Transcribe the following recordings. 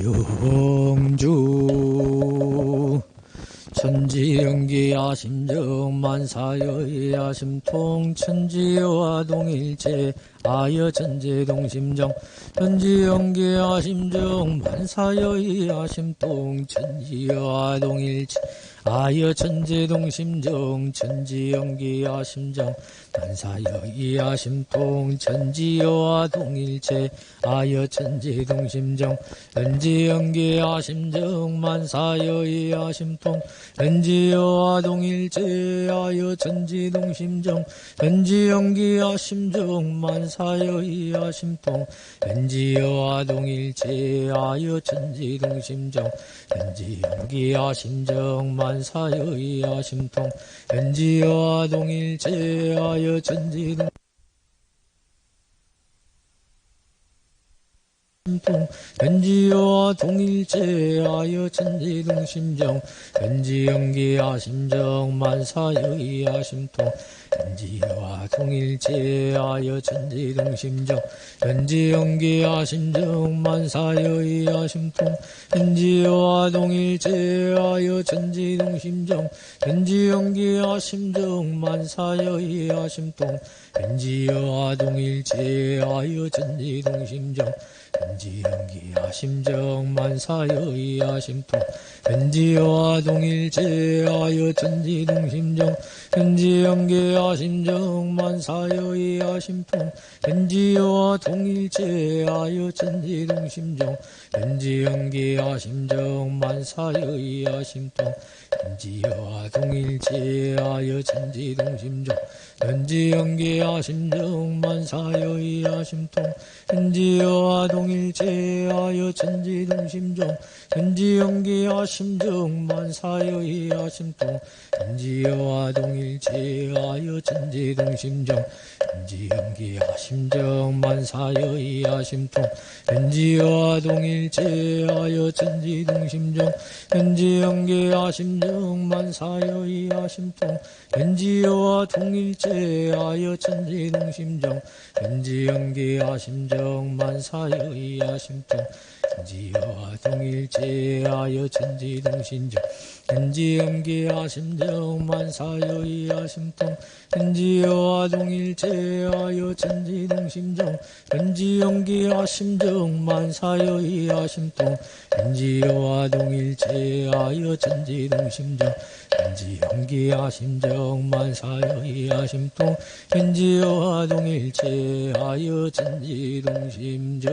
영주 천지연기 아심정 만사여의 아심통 천지여와 동일체 아여 천지동심정 천지연기 아심정 만사여의 아심통 천지여와 동일체 아여 천지동심정 천지연기 아심정 만사여의 아심통 천지여와 동일체 아여 천지동심정 천지연기 아심정 만사여의 아심통 천지여와 동일체 아여 천지동심정 천지연기 아심정 만사여의 아심통 천지여와 동일체 아여 천지동심정 천지연기 아심정 만사여의 아심통 천지여와 동일체 아여 천지동 천지여와 동일체 아여 천지동심정 천지연기 아심정 만사여의 아심통 천지여와 동일체 아여 천지동심정 천지연기 아심정 만사여의 아심통 천지여와 동일체 아여 천지동심정 천지연기 아심정 만사여의 아심통 천지여와 동일체 아여 천지동심정 천지연기 아심정 만사여의 아심통 천지여와 동일체 아여 천지동심정 천지연기 아심정 만사여의 아심통 천지여와 동일체 아여 천지동심정 천지연기 아심정 만사여의 아심통 천지여와 동일체 아여 천지동심정 천지연기 아심정 만사여의 아심통 천지여와 동일체 아여 천지동심정 천지연기 아심정 만사여의 아심통 천지여와 동일체 아여 천지동심정 천지연기 아심정 만사여의 아심통 천지여와 동일체 아여 천지동심정 천지연기 아심정 만사여의 아심통 천지여와 동일체 아여 천지동심정 천지연기 아심정 만사여의 아심통 천지여와 동일체 아여 천지동심정 천지연기 아심정 만사여의 아심통 천지여와 동일체 아여 천지동심정 천지연기 아심정 만사여의 아심통 천지여와 동일체 아여 천지동심정 천지연기 아심정 만사여의 아심통 천지여와 동일체 아여 천지동심정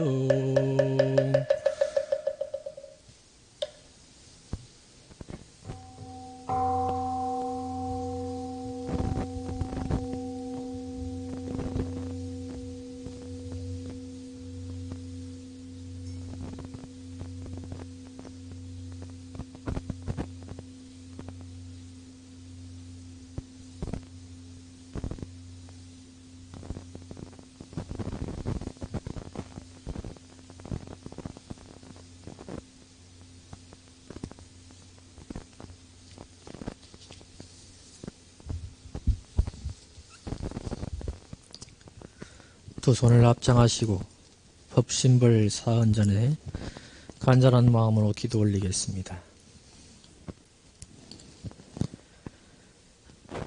두 손을 합장하시고 법신불 사은 전에 간절한 마음으로 기도 올리겠습니다.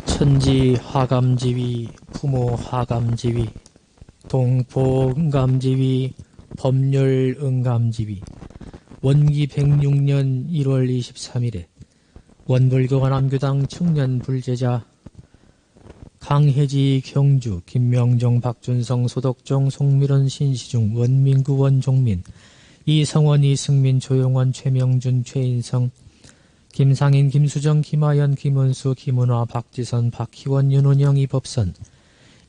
천지 화감지위, 부모 화감지위, 동포 응감지위, 법률 응감지위, 원기 106년 1월 23일에 원불교가 남교당 청년 불제자 강혜지, 경주, 김명정, 박준성, 소덕종, 송미론, 신시중, 원민구, 원종민, 이성원, 이승민, 조용원, 최명준, 최인성, 김상인, 김수정, 김하연, 김은수, 김은화, 박지선, 박희원, 윤은영, 이법선,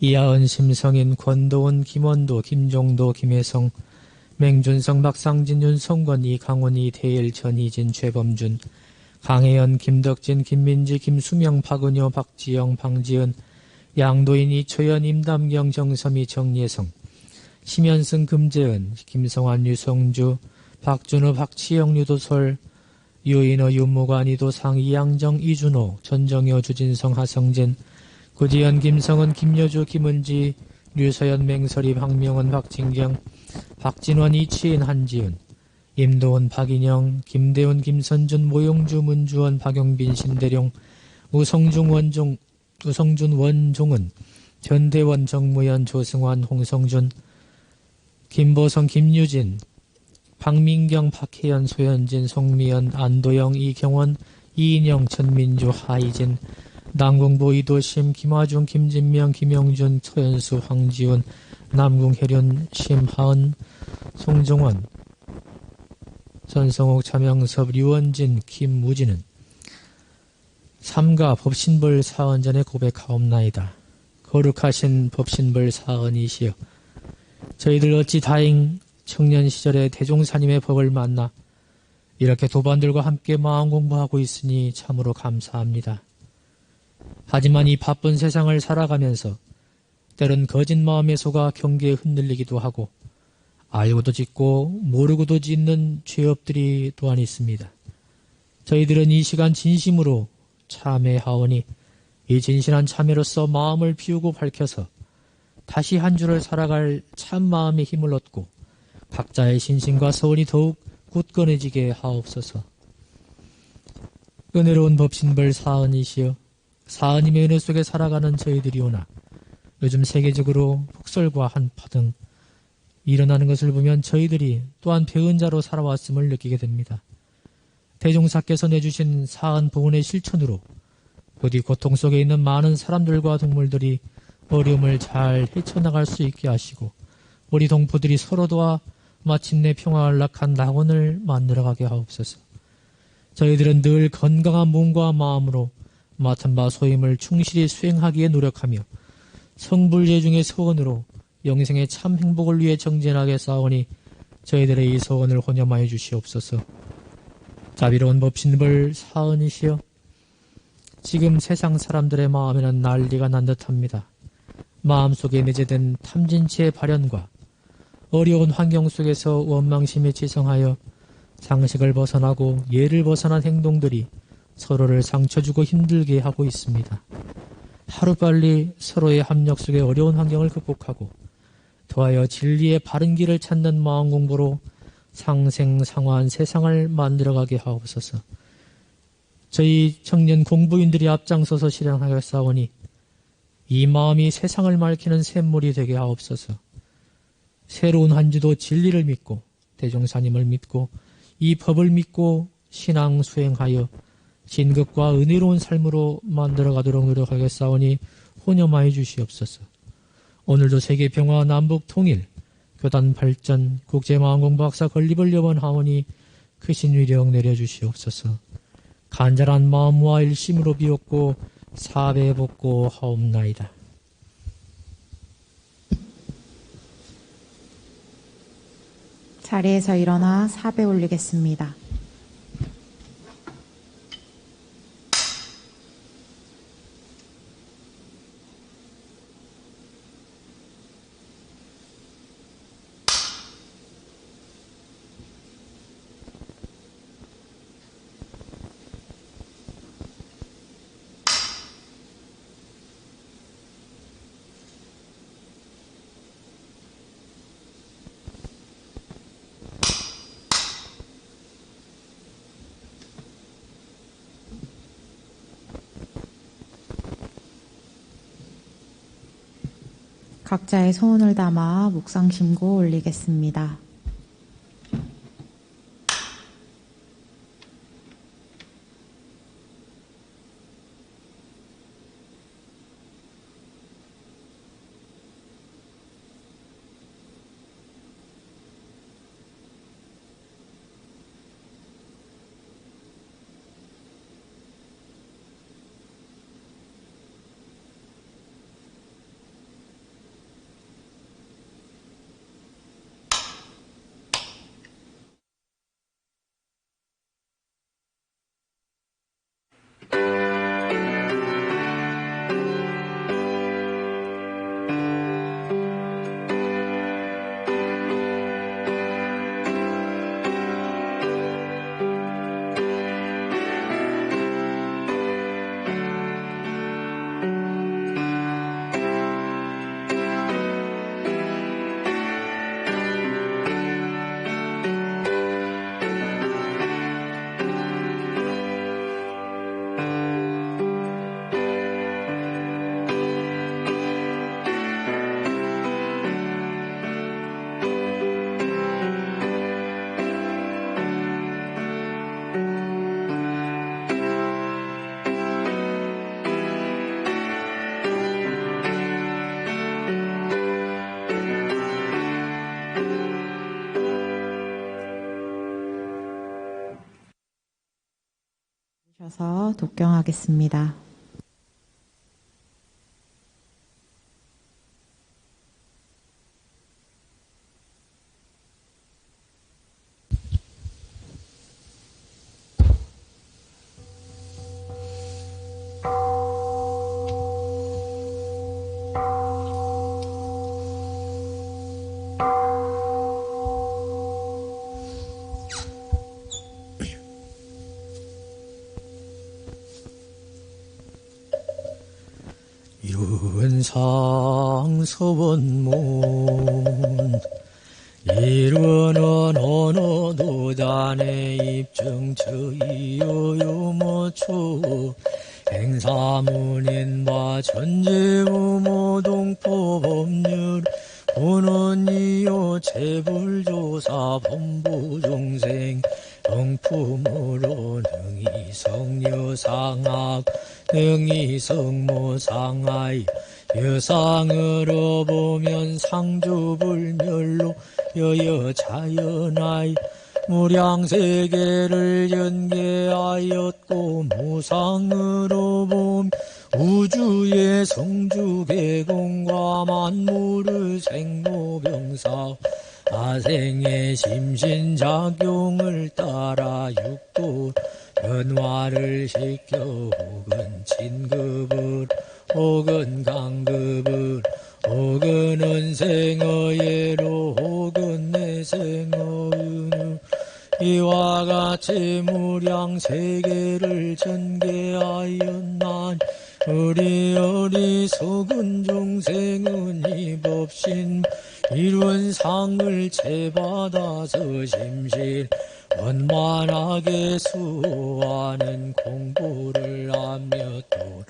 이하은, 심성인, 권도원, 김원도, 김종도, 김혜성, 맹준성, 박상진, 윤성권, 이강원, 이태일, 전희진, 최범준, 강혜연, 김덕진, 김민지, 김수명, 박은효, 박지영, 방지은, 양도인, 이초연, 임담경, 정섬이, 정예성, 심현승, 금재은, 김성환, 유성주, 박준호, 박치영, 유도솔, 유인호, 윤무관, 이도상, 이양정, 이준호, 전정효, 주진성, 하성진, 구지연, 김성은, 김여주, 김은지, 류서연, 맹설이, 박명원, 박진경, 박진원, 이치인, 한지은, 임도원, 박인영, 김대훈, 김선준, 모용주, 문주원, 박용빈, 신대룡, 우성준, 원종은, 전대원, 정무현, 조승환, 홍성준, 김보성, 김유진, 박민경, 박혜연, 소현진, 송미연, 안도영, 이경원, 이인영, 천민주, 하이진, 남궁보, 이도심, 김화중, 김진명, 김영준, 서현수, 황지훈, 남궁혜륜, 심하은, 송정원, 전성옥, 차명섭, 류원진, 김무진은 삼가 법신벌 사언전에 고백하옵나이다. 거룩하신 법신벌 사언이시여, 저희들 어찌 다행 청년 시절에 대종사님의 법을 만나 이렇게 도반들과 함께 마음 공부하고 있으니 참으로 감사합니다. 하지만 이 바쁜 세상을 살아가면서 때론 거짓 마음에 속아 경계에 흔들리기도 하고 알고도 짓고 모르고도 짓는 죄업들이 또한 있습니다. 저희들은 이 시간 진심으로 참회하오니 이 진실한 참회로서 마음을 비우고 밝혀서 다시 한 주를 살아갈 참 마음의 힘을 얻고 각자의 신심과 소원이 더욱 굳건해지게 하옵소서. 은혜로운 법신벌 사언이시여, 사언님의 은혜 속에 살아가는 저희들이오나 요즘 세계적으로 폭설과 한파 등 일어나는 것을 보면 저희들이 또한 배은 자로 살아왔음을 느끼게 됩니다. 대종사께서 내주신 사언 보훈의 실천으로 부디 고통 속에 있는 많은 사람들과 동물들이 어려움을 잘 헤쳐나갈 수 있게 하시고 우리 동포들이 서로 도와 마침내 평화안락한 낙원을 만들어가게 하옵소서. 저희들은 늘 건강한 몸과 마음으로 맡은 바 소임을 충실히 수행하기에 노력하며 성불제중의 소원으로 영생의 참 행복을 위해 정진하게 싸우니 저희들의 이 소원을 혼념하여 주시옵소서. 자비로운 법신벌 사언이시여, 지금 세상 사람들의 마음에는 난리가 난 듯합니다. 마음속에 내재된 탐진치의 발현과 어려운 환경 속에서 원망심에 치성하여 상식을 벗어나고 예를 벗어난 행동들이 서로를 상처주고 힘들게 하고 있습니다. 하루빨리 서로의 합력 속의 어려운 환경을 극복하고 더하여 진리의 바른 길을 찾는 마음 공부로 상생상화한 세상을 만들어가게 하옵소서. 저희 청년 공부인들이 앞장서서 실행하였사오니 이 마음이 세상을 밝히는 샘물이 되게 하옵소서. 새로운 한 주도 진리를 믿고 대종사님을 믿고 이 법을 믿고 신앙 수행하여 진급과 은혜로운 삶으로 만들어가도록 노력하겠사오니 혼념하여 주시옵소서. 오늘도 세계평화, 남북통일, 교단 발전, 국제마음공부 학사 건립을 염원하오니 크신 위력 내려주시옵소서. 간절한 마음과 일심으로 비옵고 사배 복고 하옵나이다. 자리에서 일어나 사배 올리겠습니다. 각자의 소원을 담아 묵상심고 올리겠습니다. 이어서 독경하겠습니다. 윤상 서원문 이르는 어느 도단의 입증처이여요모초 행사문인바 전제우모동포법률 본원이요 재불조사 본부종생 정품으로 능이성여상학 능이성모상하이 여상으로 보면 상주불멸로 여여자연하이 무량세계를 연계하였고 무상으로 봄 우주의 성주개공과 만물의 생로병사 아생의 심신작용을 따라 육도 변화를 시켜 혹은 진급을 혹은 강급을 혹은 은생어예로 혹은 내생어은우 이와 같이 무량세계를 전개하였나니 우리 어리석은 종생은 이 법신 이룬 상을 채받아서 심실 원만하게 수호하는 공부를 하며 또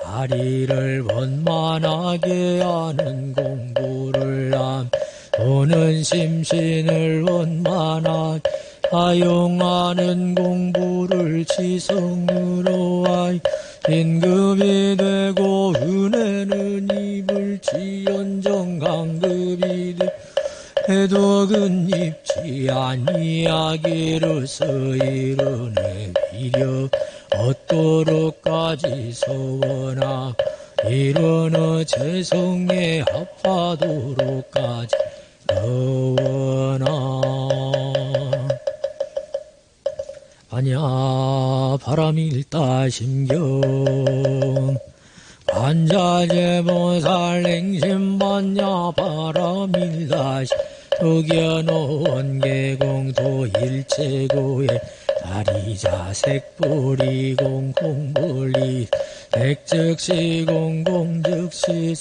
다리를 원만하게 하는 공부를 함 또는 심신을 원만하게 사용하는 공부를 지성으로 하여 인급이 되고 은혜는 이불지연정 강급이 되 해독은 입지 아니하기로서 이르네 비려 얻도록까지 서원하 이르는 재성에 합하도록까지 서원하 아냐 바람일다 심경 반자제보살 냉심반야 바람일다 흑여놓은 계공도 일체고에 다리자 색불이 공공불이 백즉시 공공즉시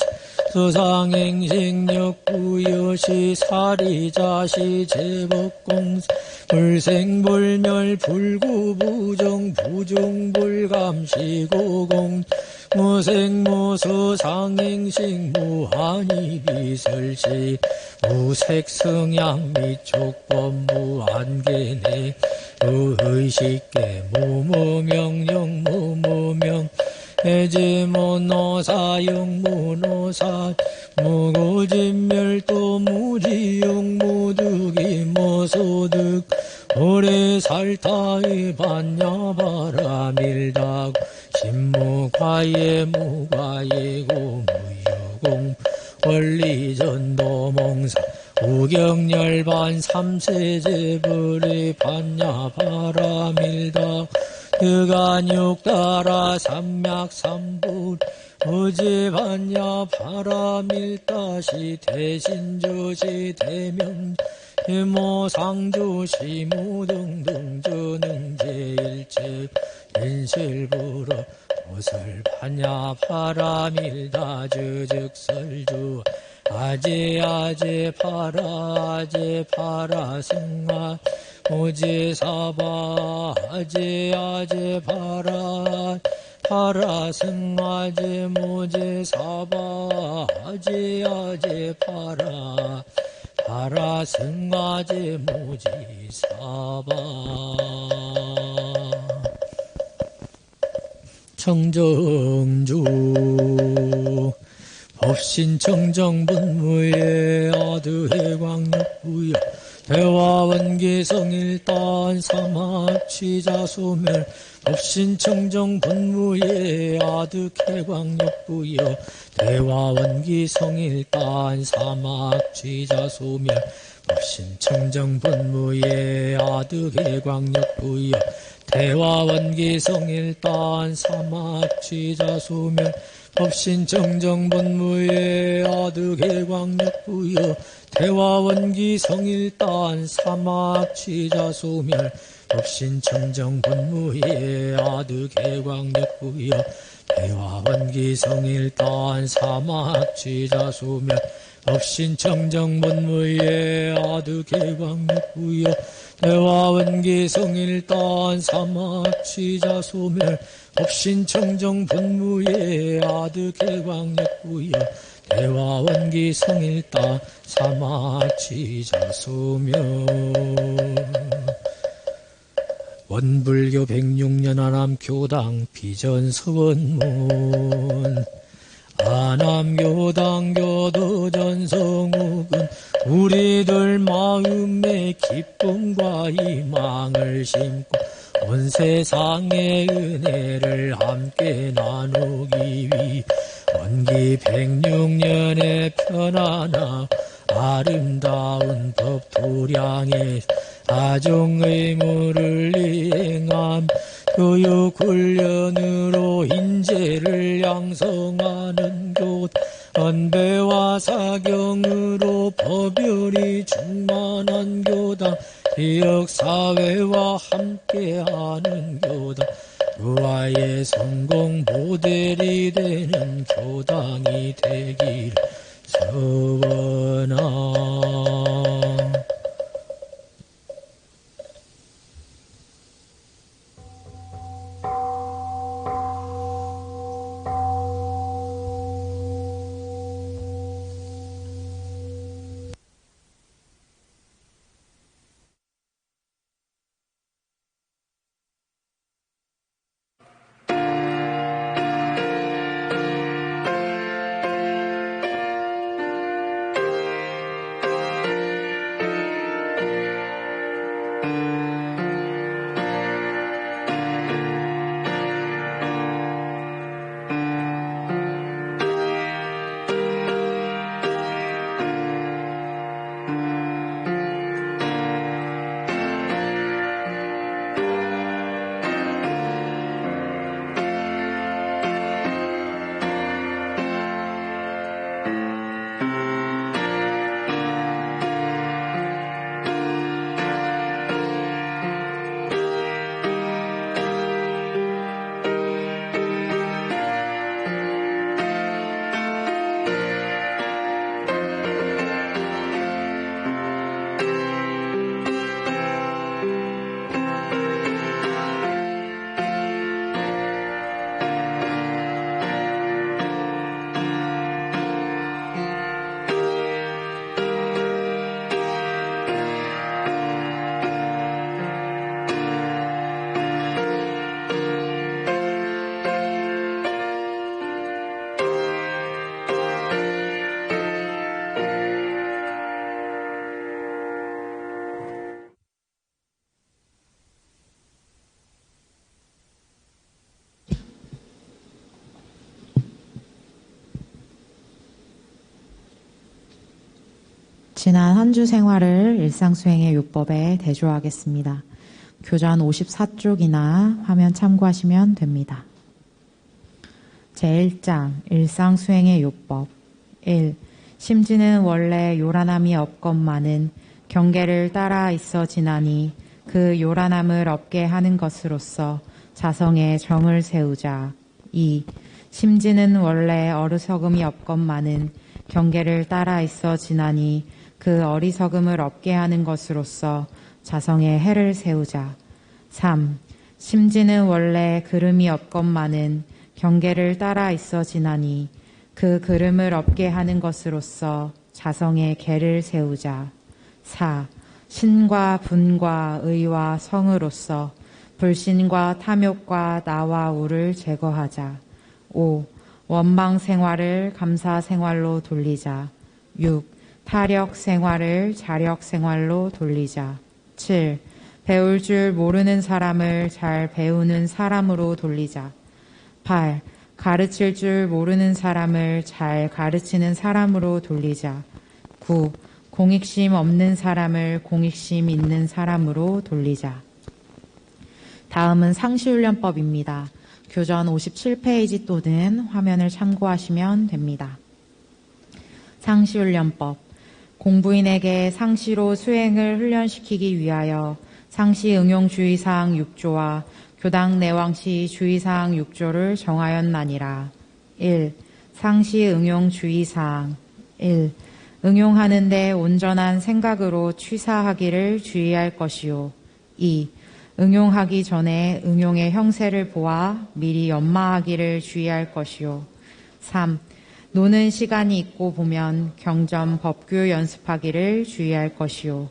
서상행식력부여시 사리자시 제법공사 불생불멸 불구부정 부중불감시고공 무생무수 상행식 무한이비설시 무색성양 미촉법 무한계내 무의식계 무무명령 무무명 해지무노사 영무노사 무고진멸도 무지용 무득이 무소득 오래살타의 반야바라밀다고 신무과예 무과예고 무여공 원리전도몽사 우경열반 삼세제불의 반야바라밀다 득안육따라 삼맥삼불 어제반야 바라밀다시 대신조시 대명 해모상조시 무등등저능제일체 인실불어 오설반야 바라밀다 저즉설주 아제아제 파라 승아 오제사바 아제아제 파라 승아제 모제사바 아제아제 파라 승아제 모제사바 청정주 법신청정분무의 아드해광역부여 대화원기성일단 사막취자소멸 법신청정본무예 아득해광역부여 대화원기성일단 사막취자소멸 법신청정본무예 아득해광역부여 대화원기성일단 사막취자소멸 법신청정본무예 아득해광역부여 대화원기성일단 사막취자소멸 법신청정본무예 아득해광역부여 대화원기성일단 사막취자소멸 법신청정본무예 아득해광역부여 대화원기성일단 사막취자소멸 법신청정본무예 아득해광역부여 대화원기성일단 사막취자소멸 원불교 106년 아남교당 비전서원문 아남교당 교도전성욱은 우리들 마음에 기쁨과 희망을 심고 온 세상의 은혜를 함께 나누기 위해 원기 106년의 편안하고 아름다운 법도량에 가정의무를 이행함 교육훈련으로 인재를 양성하는 교단 언배와 사경으로 법열이 충만한 교단 지역사회와 함께하는 교단 루아의 성공 모델이 되는 교당이 되기를 서원하. 지난 한 주 생활을 일상수행의 요법에 대조하겠습니다. 교전 54쪽이나 화면 참고하시면 됩니다. 제1장 일상수행의 요법 1. 심지는 원래 요란함이 없건만은 경계를 따라 있어 지나니 그 요란함을 없게 하는 것으로서 자성의 정을 세우자. 2. 심지는 원래 어리석음이 없건만은 경계를 따라 있어 지나니 그 어리석음을 없게 하는 것으로서 자성의 해를 세우자. 3. 심지는 원래 그름이 없건만은 경계를 따라 있어 지나니 그 그름을 없게 하는 것으로서 자성의 계를 세우자. 4. 신과 분과 의와 성으로서 불신과 탐욕과 나와 우를 제거하자. 5. 원망 생활을 감사 생활로 돌리자. 6. 타력 생활을 자력 생활로 돌리자. 7. 배울 줄 모르는 사람을 잘 배우는 사람으로 돌리자. 8. 가르칠 줄 모르는 사람을 잘 가르치는 사람으로 돌리자. 9. 공익심 없는 사람을 공익심 있는 사람으로 돌리자. 다음은 상시훈련법입니다. 교전 57페이지 또는 화면을 참고하시면 됩니다. 상시훈련법. 공부인에게 상시로 수행을 훈련시키기 위하여 상시 응용주의사항 6조와 교당 내왕시 주의사항 6조를 정하였나니라. 1. 상시 응용주의사항 1. 응용하는데 온전한 생각으로 취사하기를 주의할 것이요. 2. 응용하기 전에 응용의 형세를 보아 미리 연마하기를 주의할 것이요. 3. 노는 시간이 있고 보면 경전 법규 연습하기를 주의할 것이요.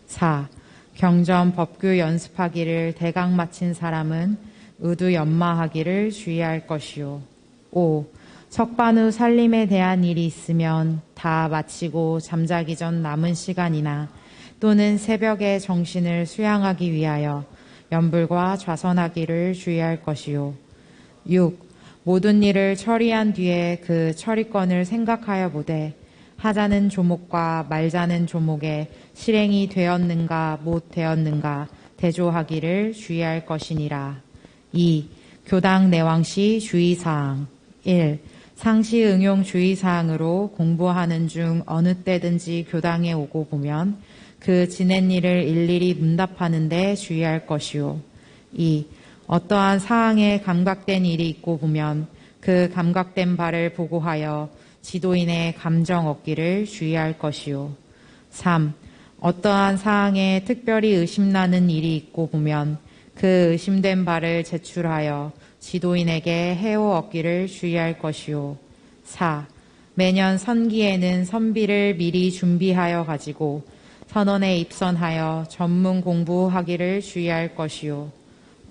4. 경전 법규 연습하기를 대강 마친 사람은 의두 연마하기를 주의할 것이요. 5. 석반 후 살림에 대한 일이 있으면 다 마치고 잠자기 전 남은 시간이나 또는 새벽에 정신을 수양하기 위하여 연불과 좌선하기를 주의할 것이요. 6. 모든 일을 처리한 뒤에 그 처리권을 생각하여 보되 하자는 조목과 말자는 조목에 실행이 되었는가 못 되었는가 대조하기를 주의할 것이니라. 2. 교당 내왕시 주의사항 1. 상시 응용 주의사항으로 공부하는 중 어느 때든지 교당에 오고 보면 그 지낸 일을 일일이 문답하는 데 주의할 것이요. 2. 어떠한 사항에 감각된 일이 있고 보면 그 감각된 바를 보고하여 지도인의 감정 얻기를 주의할 것이요. 3. 어떠한 사항에 특별히 의심나는 일이 있고 보면 그 의심된 바를 제출하여 지도인에게 해오 얻기를 주의할 것이요. 4. 매년 선기에는 선비를 미리 준비하여 가지고 선원에 입선하여 전문 공부하기를 주의할 것이요.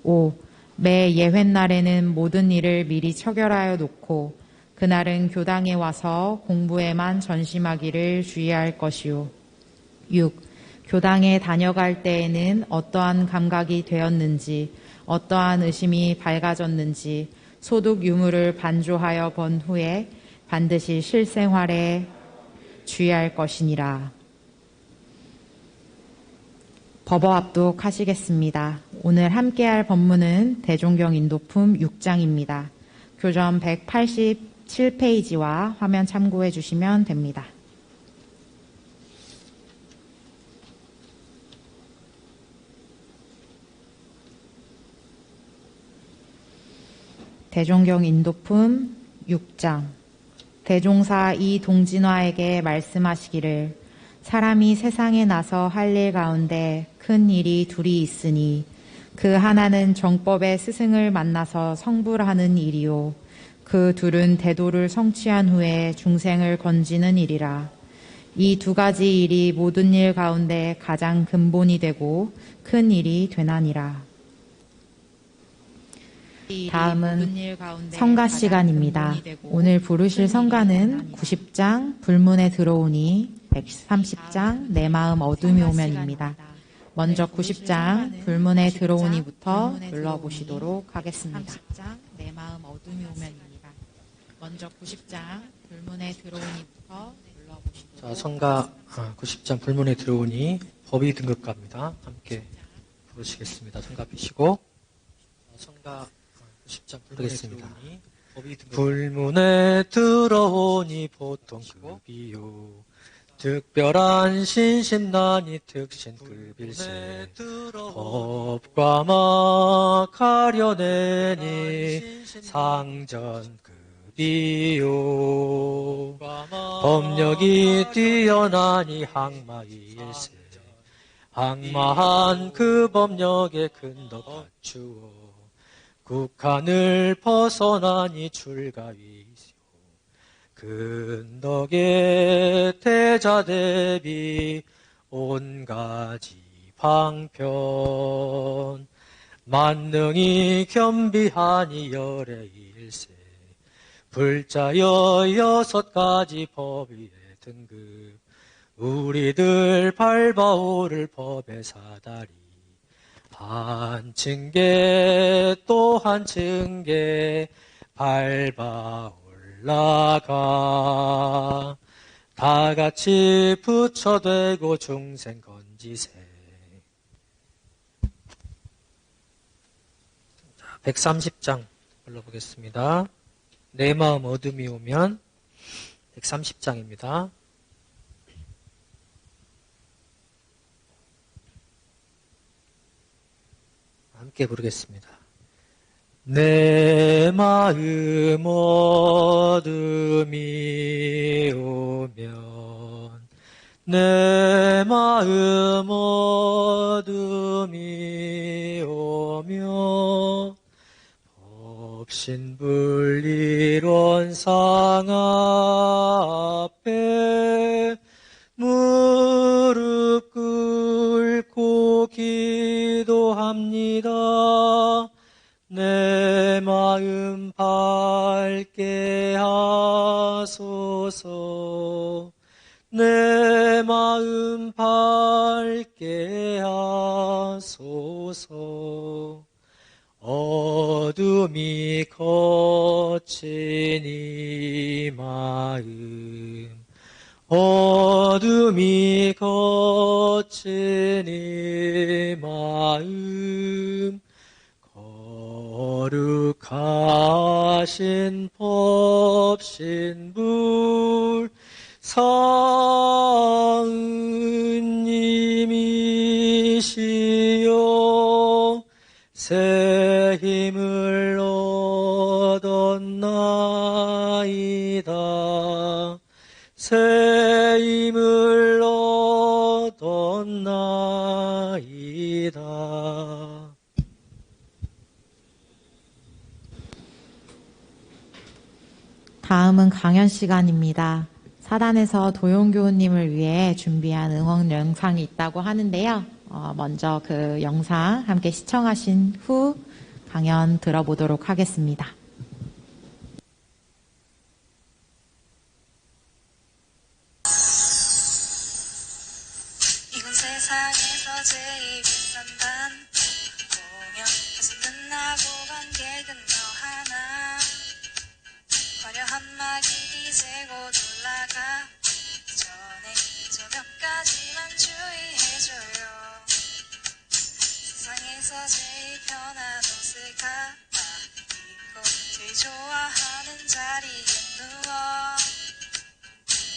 5. 매 예회날에는 모든 일을 미리 처결하여 놓고 그날은 교당에 와서 공부에만 전심하기를 주의할 것이요. 6. 교당에 다녀갈 때에는 어떠한 감각이 되었는지 어떠한 의심이 밝아졌는지 소득 유무를 반조하여 본 후에 반드시 실생활에 주의할 것이니라. 법어 합독하시겠습니다. 오늘 함께할 법문은 대종경 인도품 6장입니다. 교전 187페이지와 화면 참고해 주시면 됩니다. 대종경 인도품 6장. 대종사 이동진화에게 말씀하시기를 사람이 세상에 나서 할 일 가운데 큰 일이 둘이 있으니 그 하나는 정법의 스승을 만나서 성불하는 일이요. 그 둘은 대도를 성취한 후에 중생을 건지는 일이라. 이 두 가지 일이 모든 일 가운데 가장 근본이 되고 큰 일이 되나니라. 다음은 성가 시간입니다. 오늘 부르실 성가는 90장 불문에 들어오니 130장 내 마음 어둠이 오면입니다. 먼저 90장 불문에 들어오니부터 불러보시도록 하겠습니다. 90장 내 마음 어둠이 오면입니다. 먼저 90장 불문에 들어오니부터 불러보시도록. 자, 성가 90장 불문에 들어오니 법의 등급가입니다. 함께 부르시겠습니다. 성가 피시고 성가 90장 부르겠습니다. 불문에 들어오니 보통 급이요 특별한 신심난이 특신급일세 법과 막 가려내니 상전급이요 법력이 뛰어나니 항마일세 항마한 그 법력에 근덕 갖추어 국한을 벗어나니 출가위시오 근덕의 태자 대비 온가지 방편 만능이 겸비하니 열애일세 불자여 6가지 법위의 등급 우리들 밟아오를 법의 사다리 한 층계 또 한 층계 밟아 올라가 다 같이 부처되고 중생 건지세. 130장 불러보겠습니다. 내 마음 어둠이 오면 130장입니다. 함께 부르겠습니다. 내 마음 어둠이 오면 내 마음 어둠이 오면 법신불일원상 앞에 무릎 꿇고 기도합니다. 내 마음 밝게 하소서. 내 마음 밝게 하소서. 어둠이 거친 이 마음 어둠이 거친 이 마음 거룩하신 법신불 사은님이시여 새 힘을 얻었나이다. 새 힘을 얻었나이다. 다음은 강연 시간입니다. 사단에서 도용교우님을 위해 준비한 응원 영상이 있다고 하는데요. 먼저 그 영상 함께 시청하신 후 강연 들어보도록 하겠습니다. 이건 세상에서 제일 비싼 단품 공연 다시 끝나고 관객은 너 하나 화려한 막이 이제 곧 올라가 전에 저 몇 가지만 주의해줘요. 세상에서 제일 편한 옷을 갈아입고 제일 좋아하는 자리에 누워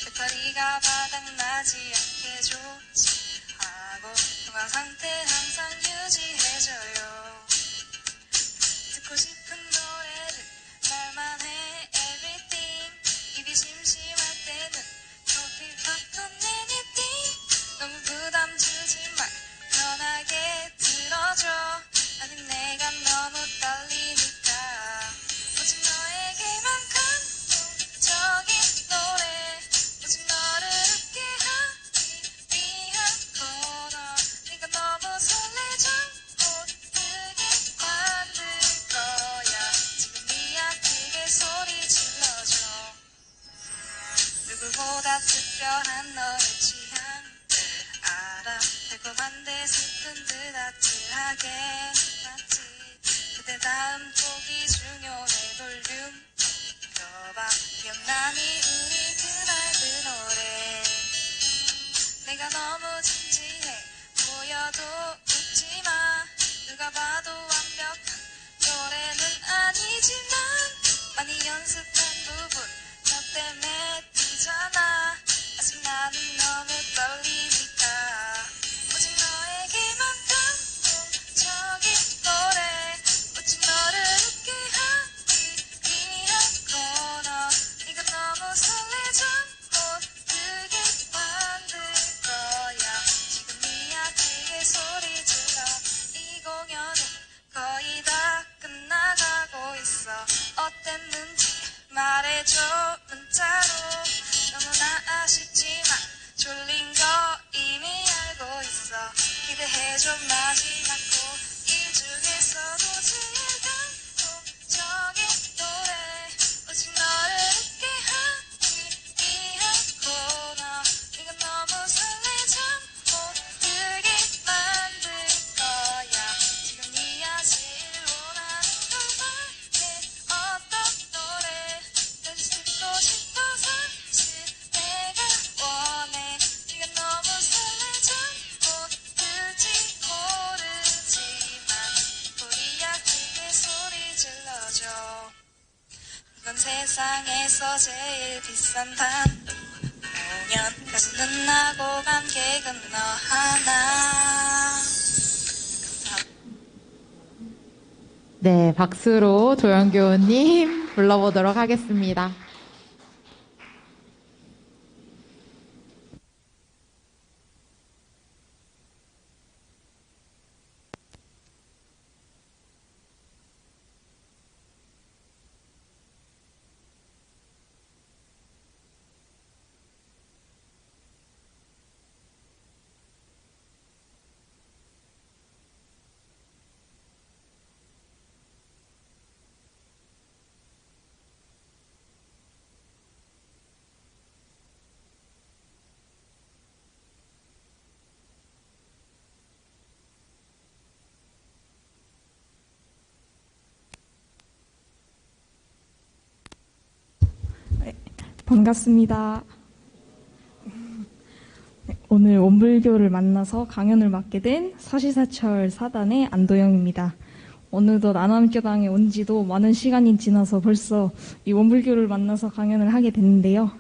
배터리가 바닥나지 않게 조치하고 건강 상태 항상 유지해줘요. 듣고 싶은 노래를 말만 해 everything. 입이 심심할 때는 커피 팝콘 anything. 너무 부담 주지 말 편하게 들어줘. 아직 내가 너무 떨리니까 오직 너에게만 감동적인 노래 오직 너를 웃게 하기 위한 코너. 네가 너무 설레죠 못 뜨게 만들 거야. 지금이야 크게 소리 질러줘. 누구보다 특별한 너의 취향들 알아. 달콤한데 슬픈 듯 아찔하게 마치 그대 다음 곡이 중요해. 볼륨 켜봐. 기억나니 우리 그날 그 노래. 내가 너무 진지해 보여도 웃지마. 누가 봐도 완벽한 노래는 아니지만 많이 연습한 부분 너 때문에 뛰잖아. 아직 나는 너무 떨리니까 오직 너에게만 감동적인 노래 오직 너를 웃게 하기 위한 코너. 네가 너무 설레죠 못 뜨게 만들 거야. 지금이야 크게 소리 질러. 이 공연은 거의 다 끝나가고 있어. 어땠는지 말해줘 문자로. 너무나 아쉽지만 졸린 거 세상에서 제일 비싼 단돈 5년 가수는 나고 관객은 너 하나. 네, 박수로 조영교우님 불러보도록 하겠습니다. 반갑습니다. 오늘 원불교를 만나서 강연을 맡게 된 사시사철 사단의 안도영입니다. 어느덧 안암교당에 온 지도 많은 시간이 지나서 벌써 이 원불교를 만나서 강연을 하게 됐는데요.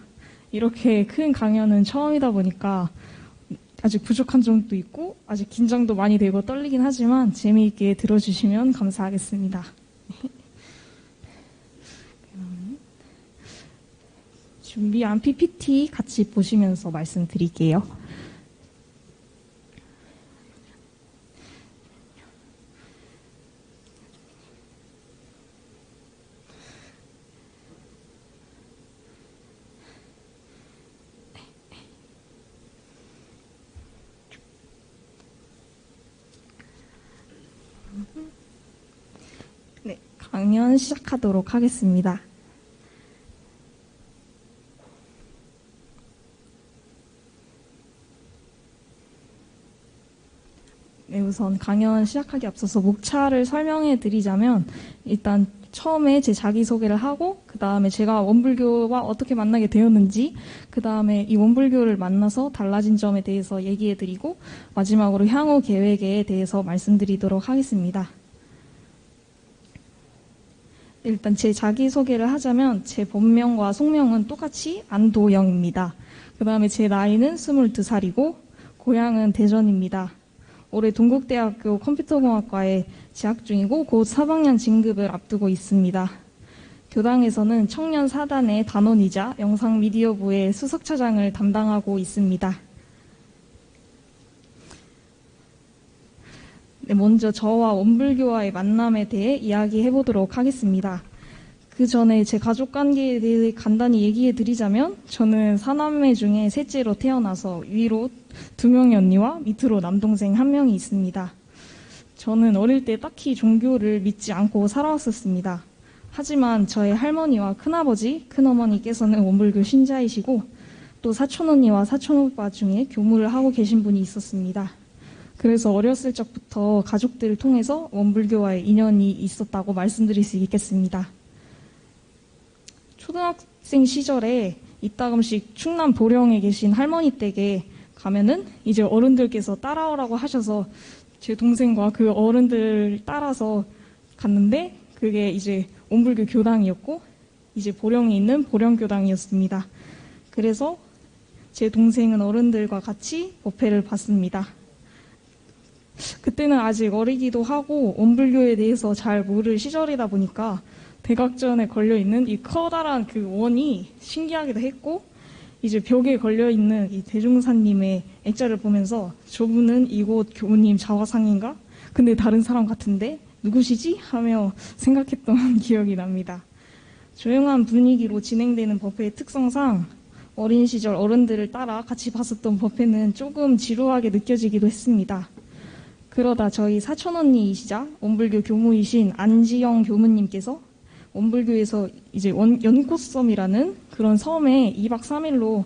이렇게 큰 강연은 처음이다 보니까 아직 부족한 점도 있고 아직 긴장도 많이 되고 떨리긴 하지만 재미있게 들어주시면 감사하겠습니다. 준비한 PPT 같이 보시면서 말씀드릴게요. 네, 강연 시작하도록 하겠습니다. 네, 우선 강연 시작하기 앞서서 목차를 설명해 드리자면 일단 처음에 제 자기소개를 하고 그 다음에 제가 원불교와 어떻게 만나게 되었는지 그 다음에 이 원불교를 만나서 달라진 점에 대해서 얘기해 드리고 마지막으로 향후 계획에 대해서 말씀드리도록 하겠습니다. 일단 제 자기소개를 하자면 제 본명과 속명은 똑같이 안도영입니다. 그 다음에 제 나이는 22살이고 고향은 대전입니다. 올해 동국대학교 컴퓨터공학과에 재학 중이고 곧 4학년 진급을 앞두고 있습니다. 교당에서는 청년 사단의 단원이자 영상미디어부의 수석차장을 담당하고 있습니다. 네, 먼저 저와 원불교와의 만남에 대해 이야기해 보도록 하겠습니다. 그 전에 제 가족관계에 대해 간단히 얘기해 드리자면 저는 4남매 중에 셋째로 태어나서 위로 2명의 언니와 밑으로 남동생 1명이 있습니다. 저는 어릴 때 딱히 종교를 믿지 않고 살아왔었습니다. 하지만 저의 할머니와 큰아버지, 큰어머니께서는 원불교 신자이시고 또 사촌언니와 사촌오빠 중에 교무를 하고 계신 분이 있었습니다. 그래서 어렸을 적부터 가족들을 통해서 원불교와의 인연이 있었다고 말씀드릴 수 있겠습니다. 초등학생 시절에 이따금씩 충남 보령에 계신 할머니 댁에 가면은 이제 어른들께서 따라오라고 하셔서 제 동생과 그 어른들 따라서 갔는데 그게 이제 원불교 교당이었고 이제 보령에 있는 보령교당이었습니다. 그래서 제 동생은 어른들과 같이 법회를 봤습니다. 그때는 아직 어리기도 하고 원불교에 대해서 잘 모를 시절이다 보니까 대각전에 걸려있는 이 커다란 그 원이 신기하기도 했고 이제 벽에 걸려있는 이 대종사님의 액자를 보면서 저분은 이곳 교우님 자화상인가? 근데 다른 사람 같은데 누구시지? 하며 생각했던 기억이 납니다. 조용한 분위기로 진행되는 법회의 특성상 어린 시절 어른들을 따라 같이 봤었던 법회는 조금 지루하게 느껴지기도 했습니다. 그러다 저희 사촌언니이시자 원불교 교무이신 안지영 교무님께서 원불교에서 이제 연꽃섬이라는 그런 섬에 2박 3일로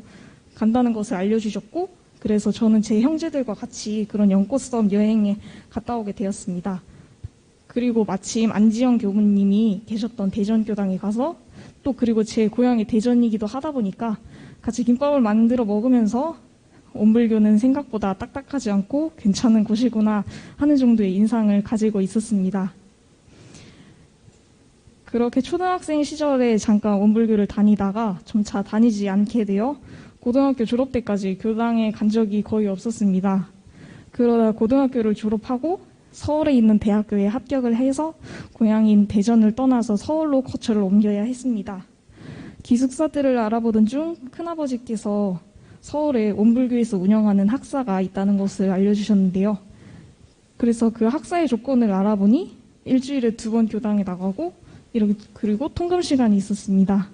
간다는 것을 알려주셨고 그래서 저는 제 형제들과 같이 그런 연꽃섬 여행에 갔다 오게 되었습니다. 그리고 마침 안지영 교무님이 계셨던 대전교당에 가서 또 그리고 제 고향이 대전이기도 하다 보니까 같이 김밥을 만들어 먹으면서 원불교는 생각보다 딱딱하지 않고 괜찮은 곳이구나 하는 정도의 인상을 가지고 있었습니다. 그렇게 초등학생 시절에 잠깐 원불교를 다니다가 점차 다니지 않게 되어 고등학교 졸업 때까지 교당에 간 적이 거의 없었습니다. 그러다 고등학교를 졸업하고 서울에 있는 대학교에 합격을 해서 고향인 대전을 떠나서 서울로 거처를 옮겨야 했습니다. 기숙사들을 알아보던 중 큰아버지께서 서울에 원불교에서 운영하는 학사가 있다는 것을 알려주셨는데요. 그래서 그 학사의 조건을 알아보니 일주일에 2번 교당에 나가고 그리고 통금 시간이 있었습니다.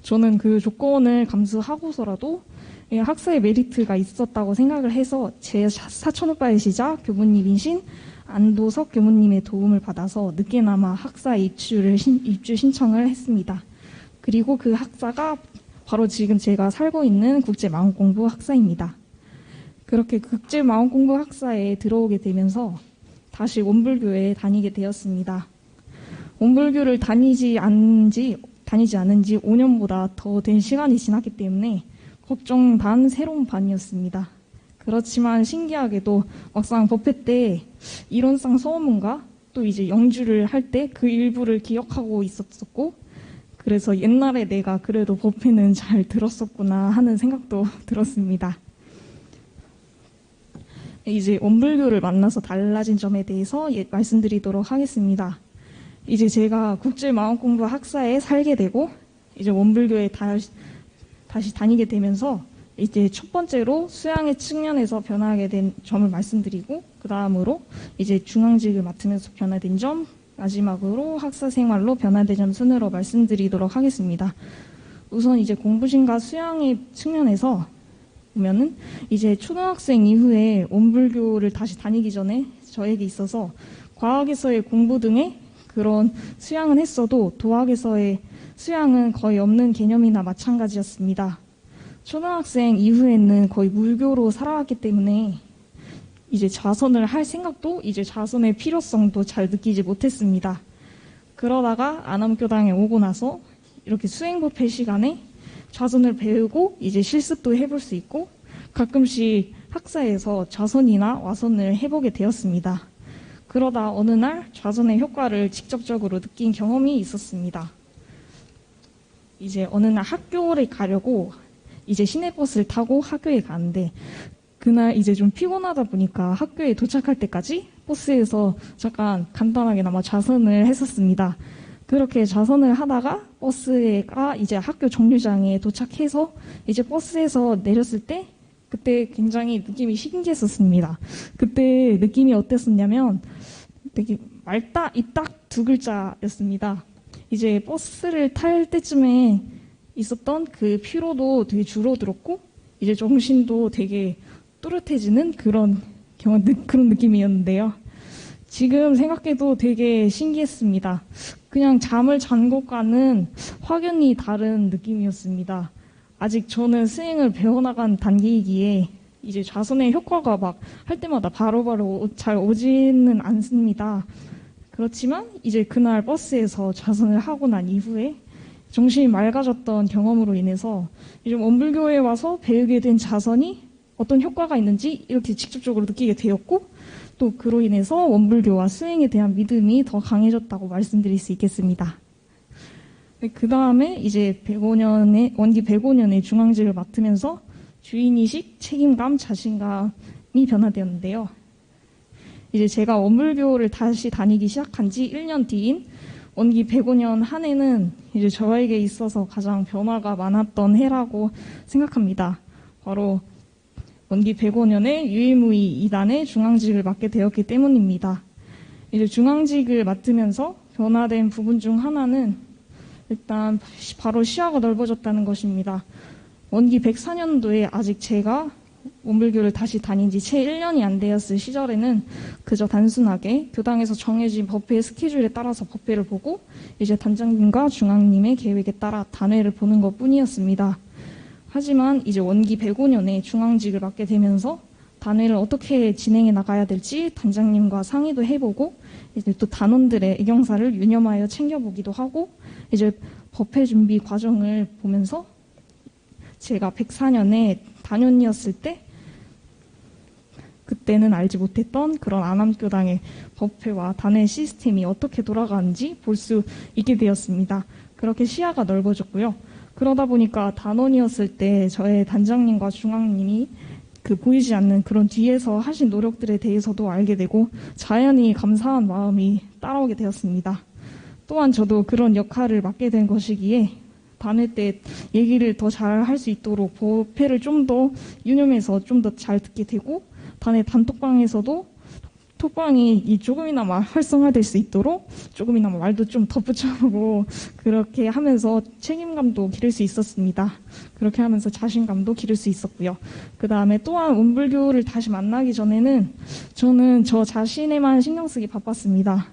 저는 그 조건을 감수하고서라도 학사의 메리트가 있었다고 생각을 해서 제 사촌오빠이시자 교무님이신 안도석 교무님의 도움을 받아서 늦게나마 학사에 입주 신청을 했습니다. 그리고 그 학사가 바로 지금 제가 살고 있는 국제마음공부 학사입니다. 그렇게 국제마음공부 학사에 들어오게 되면서 다시 원불교에 다니게 되었습니다. 원불교를 다니지 않은 지 5년보다 더 된 시간이 지났기 때문에 걱정 반 새로운 반이었습니다. 그렇지만 신기하게도 막상 법회 때 이론상 서원문과 또 이제 영주를 할 때 그 일부를 기억하고 있었고, 그래서 옛날에 내가 그래도 법회는 잘 들었었구나 하는 생각도 들었습니다. 이제 원불교를 만나서 달라진 점에 대해서 말씀드리도록 하겠습니다. 이제 제가 국제마음공부 학사에 살게 되고 이제 원불교에 다시 다니게 되면서 이제 첫 번째로 수양의 측면에서 변화하게 된 점을 말씀드리고, 그 다음으로 이제 중앙직을 맡으면서 변화된 점, 마지막으로 학사 생활로 변화된 점 순으로 말씀드리도록 하겠습니다. 우선 이제 공부심과 수양의 측면에서 보면은 이제 초등학생 이후에 원불교를 다시 다니기 전에 저에게 있어서 과학에서의 공부 등의 그런 수양은 했어도 도학에서의 수양은 거의 없는 개념이나 마찬가지였습니다. 초등학생 이후에는 거의 물교로 살아왔기 때문에 이제 좌선을 할 생각도 이제 좌선의 필요성도 잘 느끼지 못했습니다. 그러다가 안암교당에 오고 나서 이렇게 수행법회 시간에 좌선을 배우고 이제 실습도 해볼 수 있고 가끔씩 학사에서 좌선이나 와선을 해보게 되었습니다. 그러다 어느 날 좌선의 효과를 직접적으로 느낀 경험이 있었습니다. 이제 어느 날 학교를 가려고 이제 시내버스를 타고 학교에 가는데 그날 이제 좀 피곤하다 보니까 학교에 도착할 때까지 버스에서 잠깐 간단하게나마 좌선을 했었습니다. 그렇게 좌선을 하다가 버스가 이제 학교 정류장에 도착해서 이제 버스에서 내렸을 때 그때 굉장히 느낌이 신기했었습니다. 그때 느낌이 어땠었냐면 되게 맑다, 이딱 2글자였습니다. 이제 버스를 탈 때쯤에 있었던 그 피로도 되게 줄어들었고 이제 정신도 되게 또렷해지는 그런 느낌이었는데요. 지금 생각해도 되게 신기했습니다. 그냥 잠을 잔 것과는 확연히 다른 느낌이었습니다. 아직 저는 수행을 배워나간 단계이기에 이제 좌선의 효과가 막 할 때마다 바로바로 잘 오지는 않습니다. 그렇지만 이제 그날 버스에서 좌선을 하고 난 이후에 정신이 맑아졌던 경험으로 인해서 이제 원불교에 와서 배우게 된 좌선이 어떤 효과가 있는지 이렇게 직접적으로 느끼게 되었고 또 그로 인해서 원불교와 수행에 대한 믿음이 더 강해졌다고 말씀드릴 수 있겠습니다. 그 다음에 이제 원기 105년에 중앙직을 맡으면서 주인의식, 책임감, 자신감이 변화되었는데요. 이제 제가 원불교를 다시 다니기 시작한 지 1년 뒤인 원기 105년 한 해는 이제 저에게 있어서 가장 변화가 많았던 해라고 생각합니다. 바로 원기 105년에 유일무이 2단의 중앙직을 맡게 되었기 때문입니다. 이제 중앙직을 맡으면서 변화된 부분 중 하나는 일단 바로 시야가 넓어졌다는 것입니다. 원기 104년도에 아직 제가 원불교를 다시 다닌 지 채 1년이 안 되었을 시절에는 그저 단순하게 교당에서 정해진 법회 스케줄에 따라서 법회를 보고 이제 단장님과 중앙님의 계획에 따라 단회를 보는 것 뿐이었습니다. 하지만 이제 원기 105년에 중앙직을 맡게 되면서 단회를 어떻게 진행해 나가야 될지 단장님과 상의도 해보고 이제 또 단원들의 의경사를 유념하여 챙겨보기도 하고 이제 법회 준비 과정을 보면서 제가 104년에 단원이었을 때 그때는 알지 못했던 그런 안암교당의 법회와 단의 시스템이 어떻게 돌아가는지 볼 수 있게 되었습니다. 그렇게 시야가 넓어졌고요. 그러다 보니까 단원이었을 때 저의 단장님과 중앙님이 보이지 않는 그런 뒤에서 하신 노력들에 대해서도 알게 되고 자연히 감사한 마음이 따라오게 되었습니다. 또한 저도 그런 역할을 맡게 된 것이기에 단회 때 얘기를 더 잘 할 수 있도록 법회를 좀 더 유념해서 좀 더 잘 듣게 되고 단회 단톡방에서도 톡방이 조금이나마 활성화될 수 있도록 조금이나마 말도 좀 덧붙여보고 그렇게 하면서 책임감도 기를 수 있었습니다. 그렇게 하면서 자신감도 기를 수 있었고요. 그 다음에 또한 운불교를 다시 만나기 전에는 저는 저 자신에만 신경 쓰기 바빴습니다.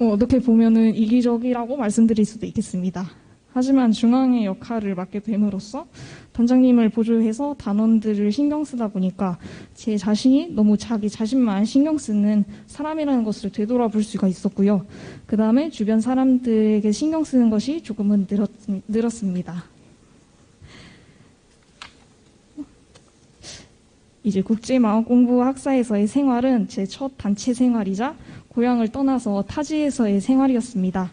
어떻게 보면은 이기적이라고 말씀드릴 수도 있겠습니다. 하지만 중앙의 역할을 맡게 됨으로써 단장님을 보조해서 단원들을 신경 쓰다 보니까 제 자신이 너무 자기 자신만 신경 쓰는 사람이라는 것을 되돌아볼 수가 있었고요. 그 다음에 주변 사람들에게 신경 쓰는 것이 조금은 늘었습니다. 이제 국제마음공부 학사에서의 생활은 제 첫 단체 생활이자 고향을 떠나서 타지에서의 생활이었습니다.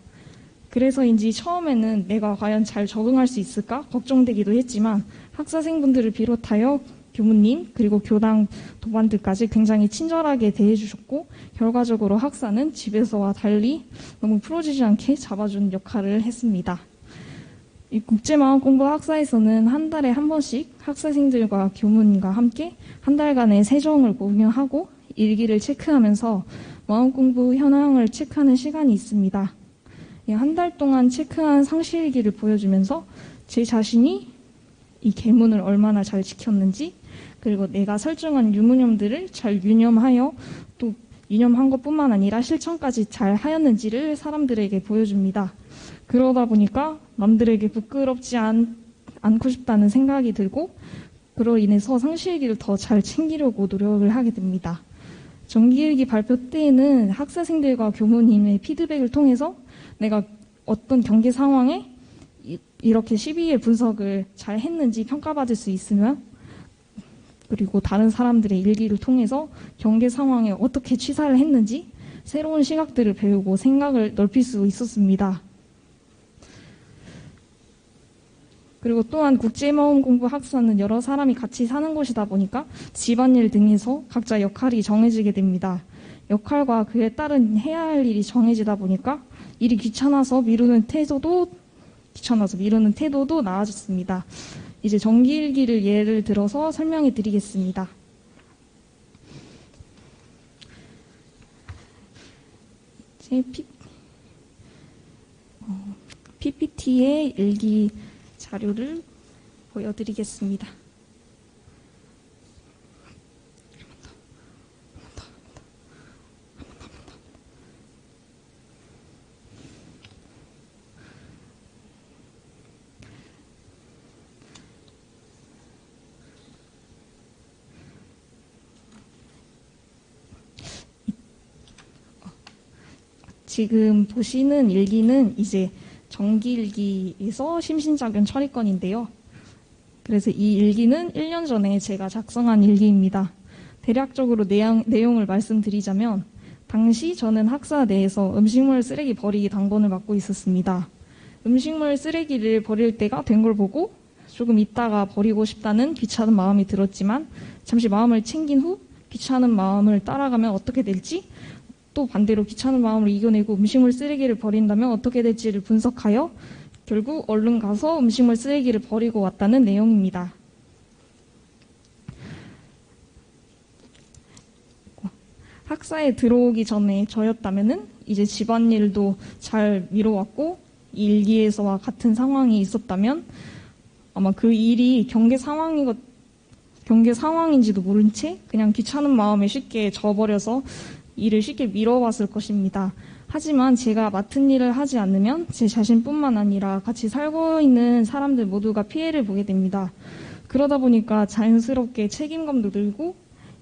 그래서인지 처음에는 내가 과연 잘 적응할 수 있을까 걱정되기도 했지만 학사생분들을 비롯하여 교무님 그리고 교당 도반들까지 굉장히 친절하게 대해주셨고 결과적으로 학사는 집에서와 달리 너무 풀어지지 않게 잡아준 역할을 했습니다. 이 국제마음공부 학사에서는 한 달에 한 번씩 학사생들과 교무님과 함께 한 달간의 세정을 공유하고 일기를 체크하면서 마음공부 현황을 체크하는 시간이 있습니다. 한 달 동안 체크한 상시일기를 보여주면서 제 자신이 이 계문을 얼마나 잘 지켰는지 그리고 내가 설정한 유무념들을 잘 유념하여 또 유념한 것뿐만 아니라 실천까지 잘 하였는지를 사람들에게 보여줍니다. 그러다 보니까 남들에게 부끄럽지 않고 싶다는 생각이 들고 그로 인해서 상시일기를 더 잘 챙기려고 노력을 하게 됩니다. 정기일기 발표 때에는 학사생들과 교무님의 피드백을 통해서 내가 어떤 경계 상황에 이렇게 12일 분석을 잘 했는지 평가받을 수 있으면 그리고 다른 사람들의 일기를 통해서 경계 상황에 어떻게 취사를 했는지 새로운 시각들을 배우고 생각을 넓힐 수 있었습니다. 그리고 또한 국제마음공부 학사는 여러 사람이 같이 사는 곳이다 보니까 집안일 등에서 각자 역할이 정해지게 됩니다. 역할과 그에 따른 해야 할 일이 정해지다 보니까 일이 귀찮아서 미루는 태도도 나아졌습니다. 이제 정기일기를 예를 들어서 설명해 드리겠습니다. 제 PPT의 일기 자료를 보여드리겠습니다. 지금 보시는 일기는 이제 정기일기에서 심신작용 처리건인데요. 그래서 이 일기는 1년 전에 제가 작성한 일기입니다. 대략적으로 내용을 말씀드리자면 당시 저는 학사 내에서 음식물 쓰레기 버리기 당번을 맡고 있었습니다. 음식물 쓰레기를 버릴 때가 된 걸 보고 조금 있다가 버리고 싶다는 귀찮은 마음이 들었지만 잠시 마음을 챙긴 후 귀찮은 마음을 따라가면 어떻게 될지 또 반대로 귀찮은 마음을 이겨내고 음식물 쓰레기를 버린다면 어떻게 될지를 분석하여 결국 얼른 가서 음식물 쓰레기를 버리고 왔다는 내용입니다. 학사에 들어오기 전에 저였다면은 이제 집안일도 잘 미뤄왔고 일기에서와 같은 상황이 있었다면 아마 그 일이 경계 상황인지도 모른 채 그냥 귀찮은 마음에 쉽게 져버려서 일을 쉽게 미뤄왔을 것입니다. 하지만 제가 맡은 일을 하지 않으면 제 자신뿐만 아니라 같이 살고 있는 사람들 모두가 피해를 보게 됩니다. 그러다 보니까 자연스럽게 책임감도 늘고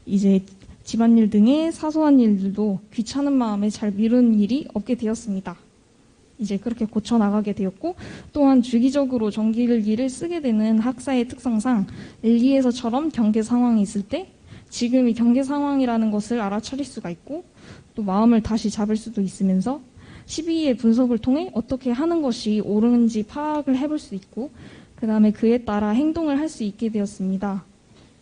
이제 집안일 등의 사소한 일들도 귀찮은 마음에 잘 미루는 일이 없게 되었습니다. 이제 그렇게 고쳐나가게 되었고 또한 주기적으로 정기일기를 쓰게 되는 학사의 특성상 일기에서처럼 경계 상황이 있을 때 지금 이 경제 상황이라는 것을 알아차릴 수가 있고 또 마음을 다시 잡을 수도 있으면서 12의 분석을 통해 어떻게 하는 것이 옳은지 파악을 해볼 수 있고 그 다음에 그에 따라 행동을 할 수 있게 되었습니다.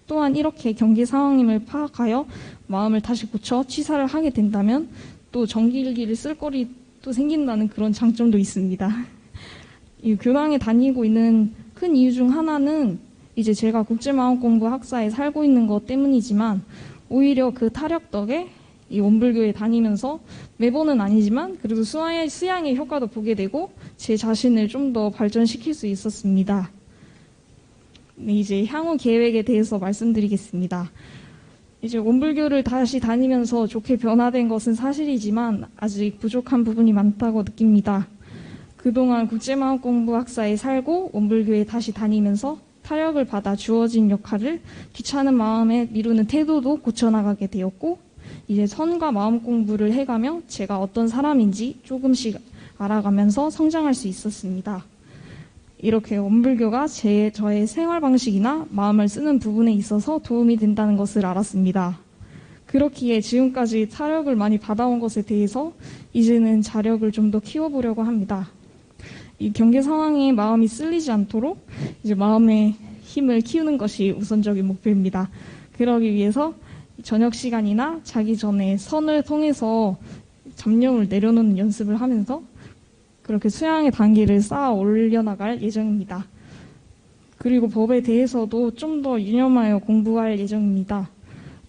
또한 이렇게 경제 상황임을 파악하여 마음을 다시 고쳐 취사를 하게 된다면 또 정기일기를 쓸 거리도 생긴다는 그런 장점도 있습니다. 이 교당에 다니고 있는 큰 이유 중 하나는 이제 제가 국제마음공부 학사에 살고 있는 것 때문이지만 오히려 그 타력 덕에 이 원불교에 다니면서 매번은 아니지만 그래도 수양의 효과도 보게 되고 제 자신을 좀 더 발전시킬 수 있었습니다. 네, 이제 향후 계획에 대해서 말씀드리겠습니다. 이제 원불교를 다시 다니면서 좋게 변화된 것은 사실이지만 아직 부족한 부분이 많다고 느낍니다. 그동안 국제마음공부 학사에 살고 원불교에 다시 다니면서 타력을 받아 주어진 역할을 귀찮은 마음에 미루는 태도도 고쳐나가게 되었고 이제 선과 마음 공부를 해가며 제가 어떤 사람인지 조금씩 알아가면서 성장할 수 있었습니다. 이렇게 원불교가 저의 생활 방식이나 마음을 쓰는 부분에 있어서 도움이 된다는 것을 알았습니다. 그렇기에 지금까지 타력을 많이 받아온 것에 대해서 이제는 자력을 좀 더 키워보려고 합니다. 이 경계 상황에 마음이 쓸리지 않도록 이제 마음의 힘을 키우는 것이 우선적인 목표입니다. 그러기 위해서 저녁 시간이나 자기 전에 선을 통해서 잡념을 내려놓는 연습을 하면서 그렇게 수양의 단계를 쌓아 올려나갈 예정입니다. 그리고 법에 대해서도 좀 더 유념하여 공부할 예정입니다.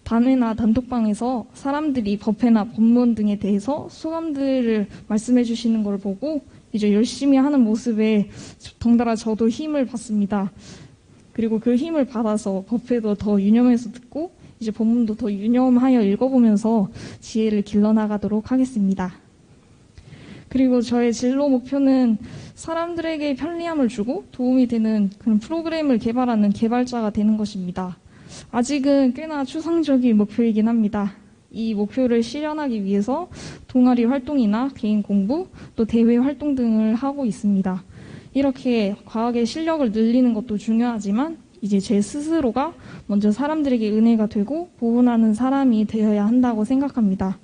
단회나 단톡방에서 사람들이 법회나 법문 등에 대해서 소감들을 말씀해 주시는 걸 보고 이제 열심히 하는 모습에 덩달아 저도 힘을 받습니다. 그리고 그 힘을 받아서 법회도 더 유념해서 듣고 이제 법문도 더 유념하여 읽어보면서 지혜를 길러나가도록 하겠습니다. 그리고 저의 진로 목표는 사람들에게 편리함을 주고 도움이 되는 그런 프로그램을 개발하는 개발자가 되는 것입니다. 아직은 꽤나 추상적인 목표이긴 합니다. 이 목표를 실현하기 위해서 동아리 활동이나 개인 공부, 또 대회 활동 등을 하고 있습니다. 이렇게 과학의 실력을 늘리는 것도 중요하지만 이제 제 스스로가 먼저 사람들에게 은혜가 되고 보훈하는 사람이 되어야 한다고 생각합니다.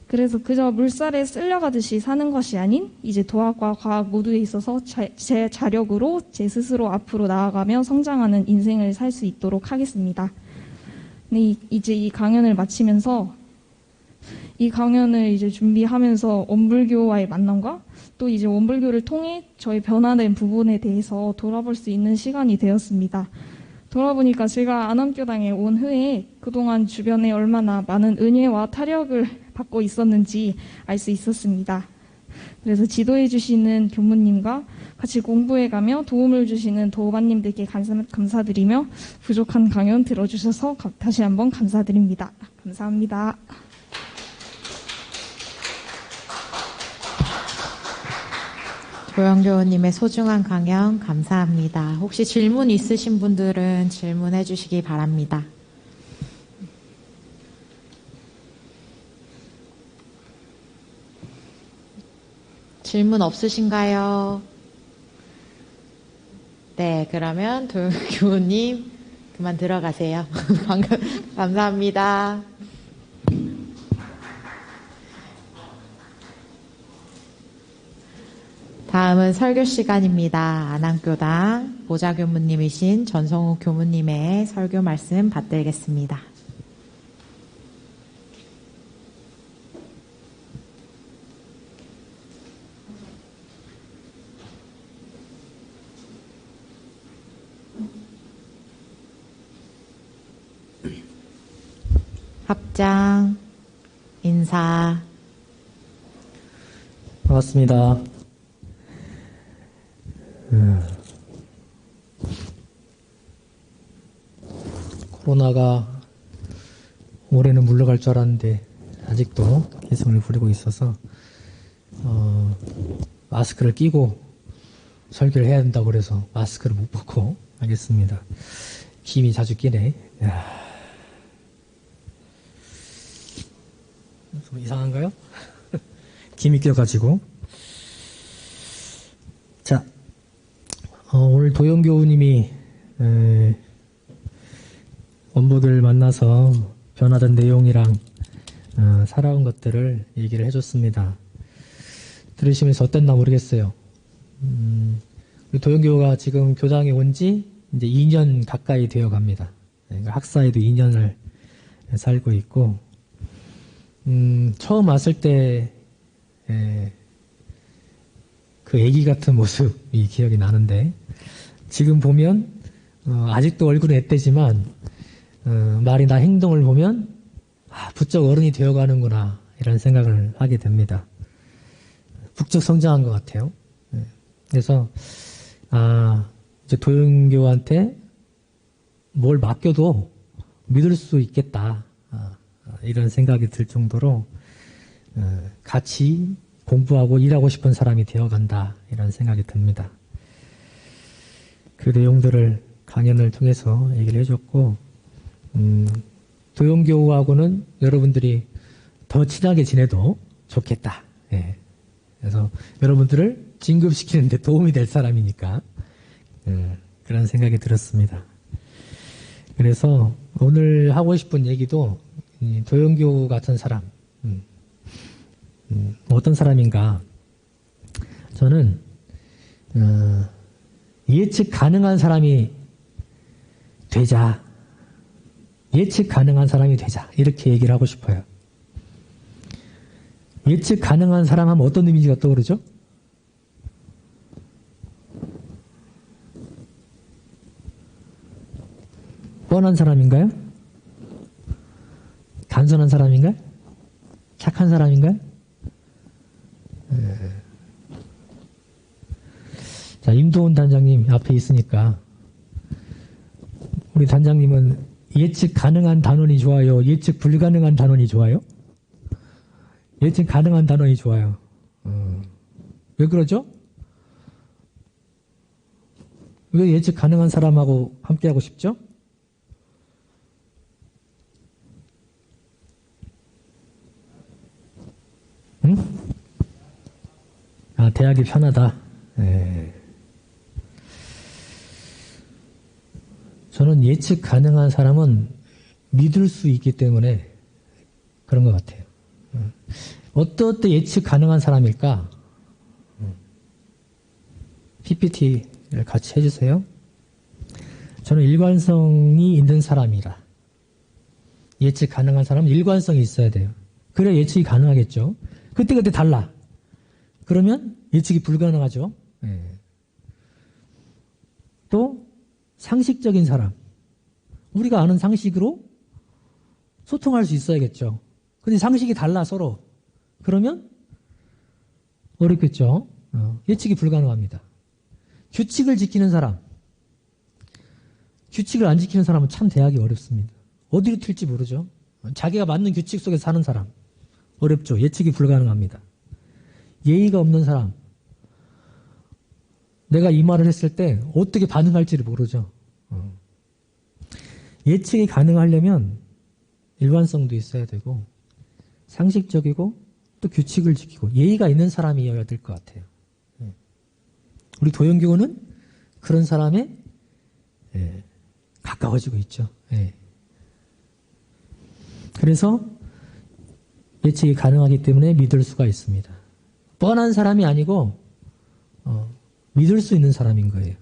그래서 그저 물살에 쓸려가듯이 사는 것이 아닌 이제 도학과 과학 모두에 있어서 제 자력으로 제 스스로 앞으로 나아가며 성장하는 인생을 살 수 있도록 하겠습니다. 네, 이제 이 강연을 마치면서 이 강연을 이제 준비하면서 원불교와의 만남과 또 이제 원불교를 통해 저의 변화된 부분에 대해서 돌아볼 수 있는 시간이 되었습니다. 돌아보니까 제가 안암교당에 온 후에 그동안 주변에 얼마나 많은 은혜와 타력을 받고 있었는지 알 수 있었습니다. 그래서 지도해 주시는 교무님과 같이 공부해가며 도움을 주시는 도반님들께 감사드리며 부족한 강연 들어주셔서 다시 한번 감사드립니다. 감사합니다. 조영교우님의 소중한 강연 감사합니다. 혹시 질문 있으신 분들은 질문해 주시기 바랍니다. 질문 없으신가요? 네, 그러면 도영교우님 그만 들어가세요. 감사합니다. 다음은 설교 시간입니다. 안암교당 보좌교무님이신 전성우 교무님의 설교 말씀 받들겠습니다. 합장, 인사. 반갑습니다. 코로나가 올해는 물러갈 줄 알았는데 아직도 기승을 부리고 있어서 마스크를 끼고 설교를 해야 된다고 그래서 마스크를 못 벗고 하겠습니다. 김이 자주 끼네. 좀 이상한가요? 김이 껴가지고. 자, 오늘 도영교우님이 원부들 만나서 변하던 내용이랑 살아온 것들을 얘기를 해줬습니다. 들으시면서 어땠나 모르겠어요. 우리 도영교가 지금 교당에 온 지 이제 2년 가까이 되어 갑니다. 그러니까 학사에도 2년을 살고 있고, 처음 왔을 때, 그 애기 같은 모습이 기억이 나는데, 지금 보면, 아직도 얼굴은 앳되지만, 말이나 행동을 보면, 부쩍 어른이 되어 가는구나, 이런 생각을 하게 됩니다. 부쩍 성장한 것 같아요. 그래서, 이제 도영교한테 뭘 맡겨도 믿을 수 있겠다. 이런 생각이 들 정도로 같이 공부하고 일하고 싶은 사람이 되어간다. 이런 생각이 듭니다. 그 내용들을 강연을 통해서 얘기를 해줬고, 도영교하고는 여러분들이 더 친하게 지내도 좋겠다. 예. 그래서 여러분들을 진급시키는 데 도움이 될 사람이니까 그런 생각이 들었습니다. 그래서 오늘 하고 싶은 얘기도 도영교 같은 사람, 어떤 사람인가? 저는 예측 가능한 사람이 되자. 예측 가능한 사람이 되자. 이렇게 얘기를 하고 싶어요. 예측 가능한 사람 하면 어떤 이미지가 떠오르죠? 뻔한 사람인가요? 단순한 사람인가요? 착한 사람인가요? 자, 임도훈 단장님 앞에 있으니까 우리 단장님은 예측 가능한 단원이 좋아요? 예측 불가능한 단원이 좋아요? 예측 가능한 단원이 좋아요. 왜 그러죠? 왜 예측 가능한 사람하고 함께하고 싶죠? 응? 대학이 편하다. 네. 저는 예측 가능한 사람은 믿을 수 있기 때문에 그런 것 같아요. 어떻게 예측 가능한 사람일까? PPT를 같이 해주세요. 저는 일관성이 있는 사람이라. 예측 가능한 사람은 일관성이 있어야 돼요. 그래야 예측이 가능하겠죠. 그때그때 달라. 그러면 예측이 불가능하죠. 또 상식적인 사람. 우리가 아는 상식으로 소통할 수 있어야겠죠. 근데 상식이 달라 서로. 그러면 어렵겠죠. 예측이 불가능합니다. 규칙을 지키는 사람. 규칙을 안 지키는 사람은 참 대하기 어렵습니다. 어디로 튈지 모르죠. 자기가 맞는 규칙 속에 사는 사람. 어렵죠. 예측이 불가능합니다. 예의가 없는 사람. 내가 이 말을 했을 때 어떻게 반응할지를 모르죠. 예측이 가능하려면 일관성도 있어야 되고 상식적이고 또 규칙을 지키고 예의가 있는 사람이어야 될 것 같아요. 우리 도영교는 그런 사람에 가까워지고 있죠. 그래서 예측이 가능하기 때문에 믿을 수가 있습니다. 뻔한 사람이 아니고 믿을 수 있는 사람인 거예요.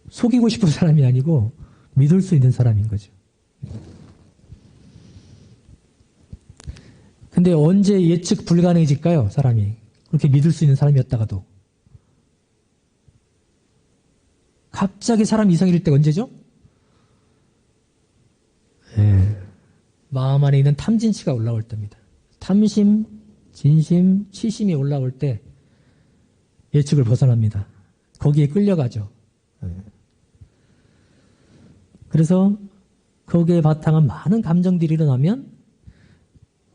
속이고 싶은 사람이 아니고 믿을 수 있는 사람인 거죠. 근데 언제 예측 불가능해질까요? 사람이. 그렇게 믿을 수 있는 사람이었다가도. 갑자기 사람이 이상해질 때가 언제죠? 마음 안에 있는 탐진치가 올라올 때입니다. 탐심, 진심, 치심이 올라올 때 예측을 벗어납니다. 거기에 끌려가죠. 그래서 거기에 바탕한 많은 감정들이 일어나면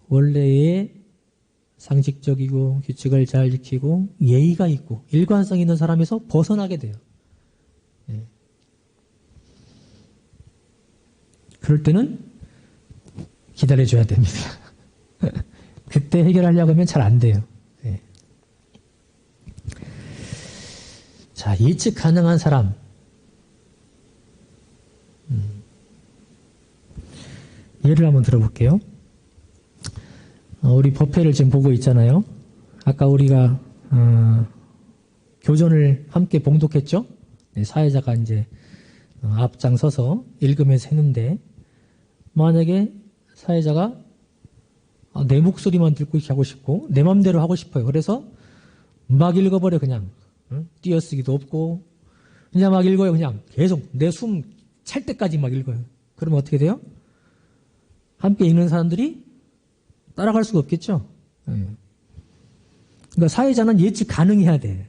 원래의 상식적이고 규칙을 잘 지키고 예의가 있고 일관성 있는 사람에서 벗어나게 돼요. 그럴 때는 기다려줘야 됩니다. 그때 해결하려고 하면 잘 안 돼요. 자, 예측 가능한 사람. 예를 한번 들어볼게요. 우리 법회를 지금 보고 있잖아요. 아까 우리가 교전을 함께 봉독했죠. 네, 사회자가 이제 앞장서서 읽으면서 했는데, 만약에 사회자가 내 목소리만 듣고 이렇게 하고 싶고 내 맘대로 하고 싶어요. 그래서 막 읽어버려. 그냥 띄어쓰기도 없고 그냥 막 읽어요. 그냥 계속 내 숨 찰 때까지 막 읽어요. 그러면 어떻게 돼요? 함께 읽는 사람들이 따라갈 수가 없겠죠. 그러니까 사회자는 예측 가능해야 돼.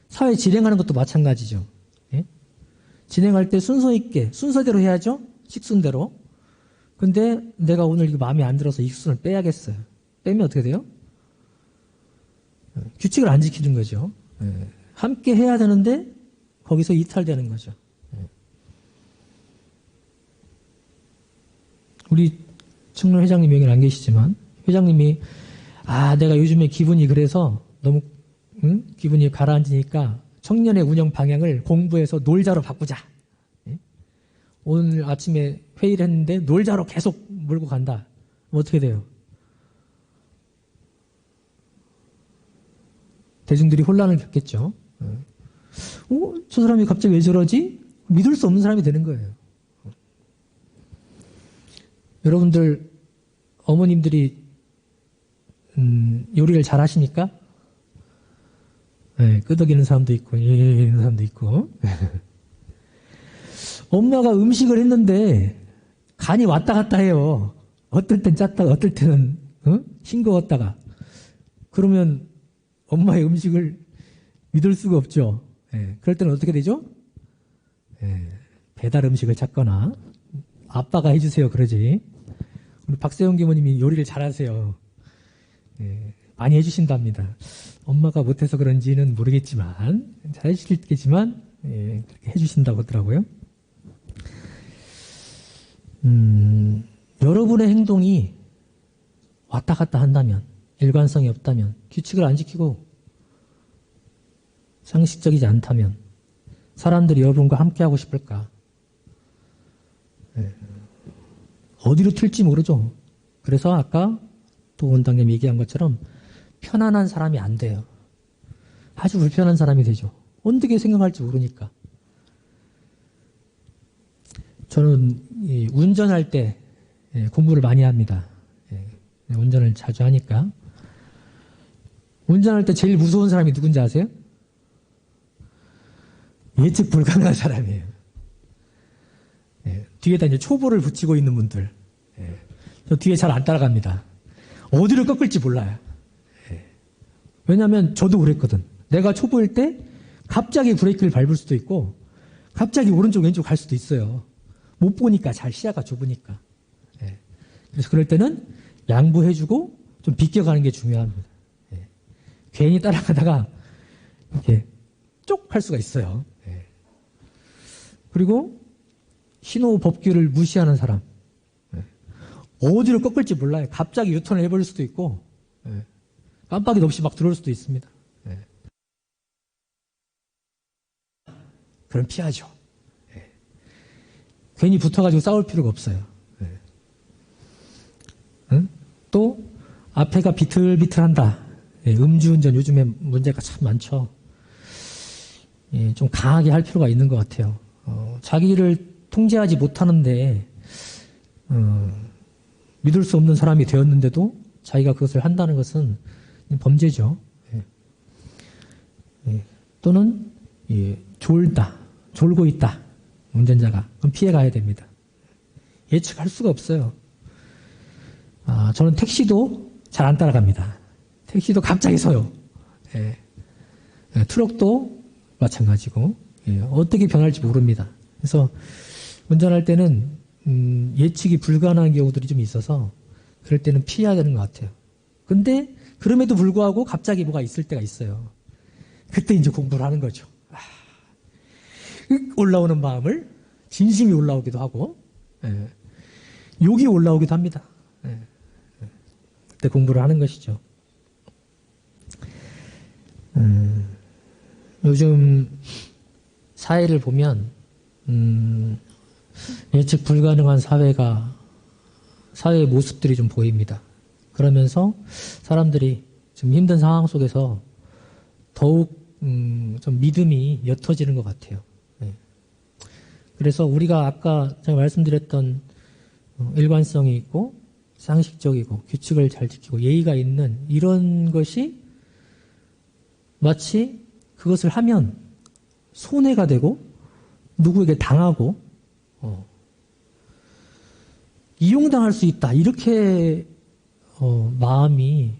사회 진행하는 것도 마찬가지죠. 예? 진행할 때 순서 있게 순서대로 해야죠. 식순대로. 근데 내가 오늘 이거 마음에 안 들어서 이 식순을 빼야겠어요. 빼면 어떻게 돼요? 규칙을 안 지키는 거죠. 함께 해야 되는데 거기서 이탈되는 거죠. 우리 청년 회장님 여기는 안 계시지만 회장님이 내가 요즘에 기분이 그래서 너무 기분이 가라앉으니까 청년의 운영 방향을 공부해서 놀자로 바꾸자. 오늘 아침에 회의를 했는데 놀자로 계속 몰고 간다. 그럼 어떻게 돼요? 대중들이 혼란을 겪겠죠. 저 사람이 갑자기 왜 저러지? 믿을 수 없는 사람이 되는 거예요. 여러분들 어머님들이 요리를 잘 하십니까? 네, 끄덕이는 사람도 있고 이러는 사람도 있고. 엄마가 음식을 했는데 간이 왔다 갔다 해요. 어떨 땐 짰다가 어떨 때는 싱거웠다가. 그러면 엄마의 음식을 믿을 수가 없죠. 그럴 때는 어떻게 되죠? 배달 음식을 찾거나 아빠가 해주세요 그러지. 우리 박세영 기모님이 요리를 잘하세요. 많이 해주신답니다. 엄마가 못해서 그런지는 모르겠지만 잘해주시겠지만 그렇게 해주신다고 하더라고요. 여러분의 행동이 왔다 갔다 한다면, 일관성이 없다면, 규칙을 안 지키고 상식적이지 않다면 사람들이 여러분과 함께하고 싶을까? 어디로 튈지 모르죠. 그래서 아까 또 원장님 얘기한 것처럼 편안한 사람이 안 돼요. 아주 불편한 사람이 되죠. 어떻게 생각할지 모르니까. 저는 운전할 때 공부를 많이 합니다. 운전을 자주 하니까. 운전할 때 제일 무서운 사람이 누군지 아세요? 예측 불가능한 사람이에요. 뒤에다 이제 초보를 붙이고 있는 분들. 저 뒤에 잘 안 따라갑니다. 어디를 꺾을지 몰라요. 왜냐하면 저도 그랬거든. 내가 초보일 때 갑자기 브레이크를 밟을 수도 있고 갑자기 오른쪽 왼쪽 갈 수도 있어요. 못 보니까, 잘 시야가 좁으니까. 그래서 그럴 때는 양보해주고 좀 비껴가는 게 중요합니다. 괜히 따라가다가 이렇게 쪽 할 수가 있어요. 그리고 신호 법규를 무시하는 사람. 어디로 꺾을지 몰라요. 갑자기 유턴을 해버릴 수도 있고 깜빡이도 없이 막 들어올 수도 있습니다. 그럼 피하죠. 괜히 붙어가지고 싸울 필요가 없어요. 또 앞에가 비틀비틀한다. 음주운전 요즘에 문제가 참 많죠. 좀 강하게 할 필요가 있는 것 같아요. 자기를 통제하지 못하는데 믿을 수 없는 사람이 되었는데도 자기가 그것을 한다는 것은 범죄죠. 또는 졸고 있다. 운전자가. 그럼 피해 가야 됩니다. 예측할 수가 없어요. 저는 택시도 잘 안 따라갑니다. 택시도 갑자기 서요. 트럭도 마찬가지고 어떻게 변할지 모릅니다. 그래서 운전할 때는 예측이 불가능한 경우들이 좀 있어서 그럴 때는 피해야 되는 것 같아요. 근데 그럼에도 불구하고 갑자기 뭐가 있을 때가 있어요. 그때 이제 공부를 하는 거죠. 올라오는 마음을 진심이 올라오기도 하고 욕이 올라오기도 합니다. 그때 공부를 하는 것이죠. 요즘 사회를 보면 예측 불가능한 사회의 모습들이 좀 보입니다. 그러면서 사람들이 지금 힘든 상황 속에서 더욱 좀 믿음이 옅어지는 것 같아요. 네. 그래서 우리가 아까 제가 말씀드렸던 일관성이 있고 상식적이고 규칙을 잘 지키고 예의가 있는 이런 것이 마치 그것을 하면 손해가 되고 누구에게 당하고 이용당할 수 있다 이렇게 마음이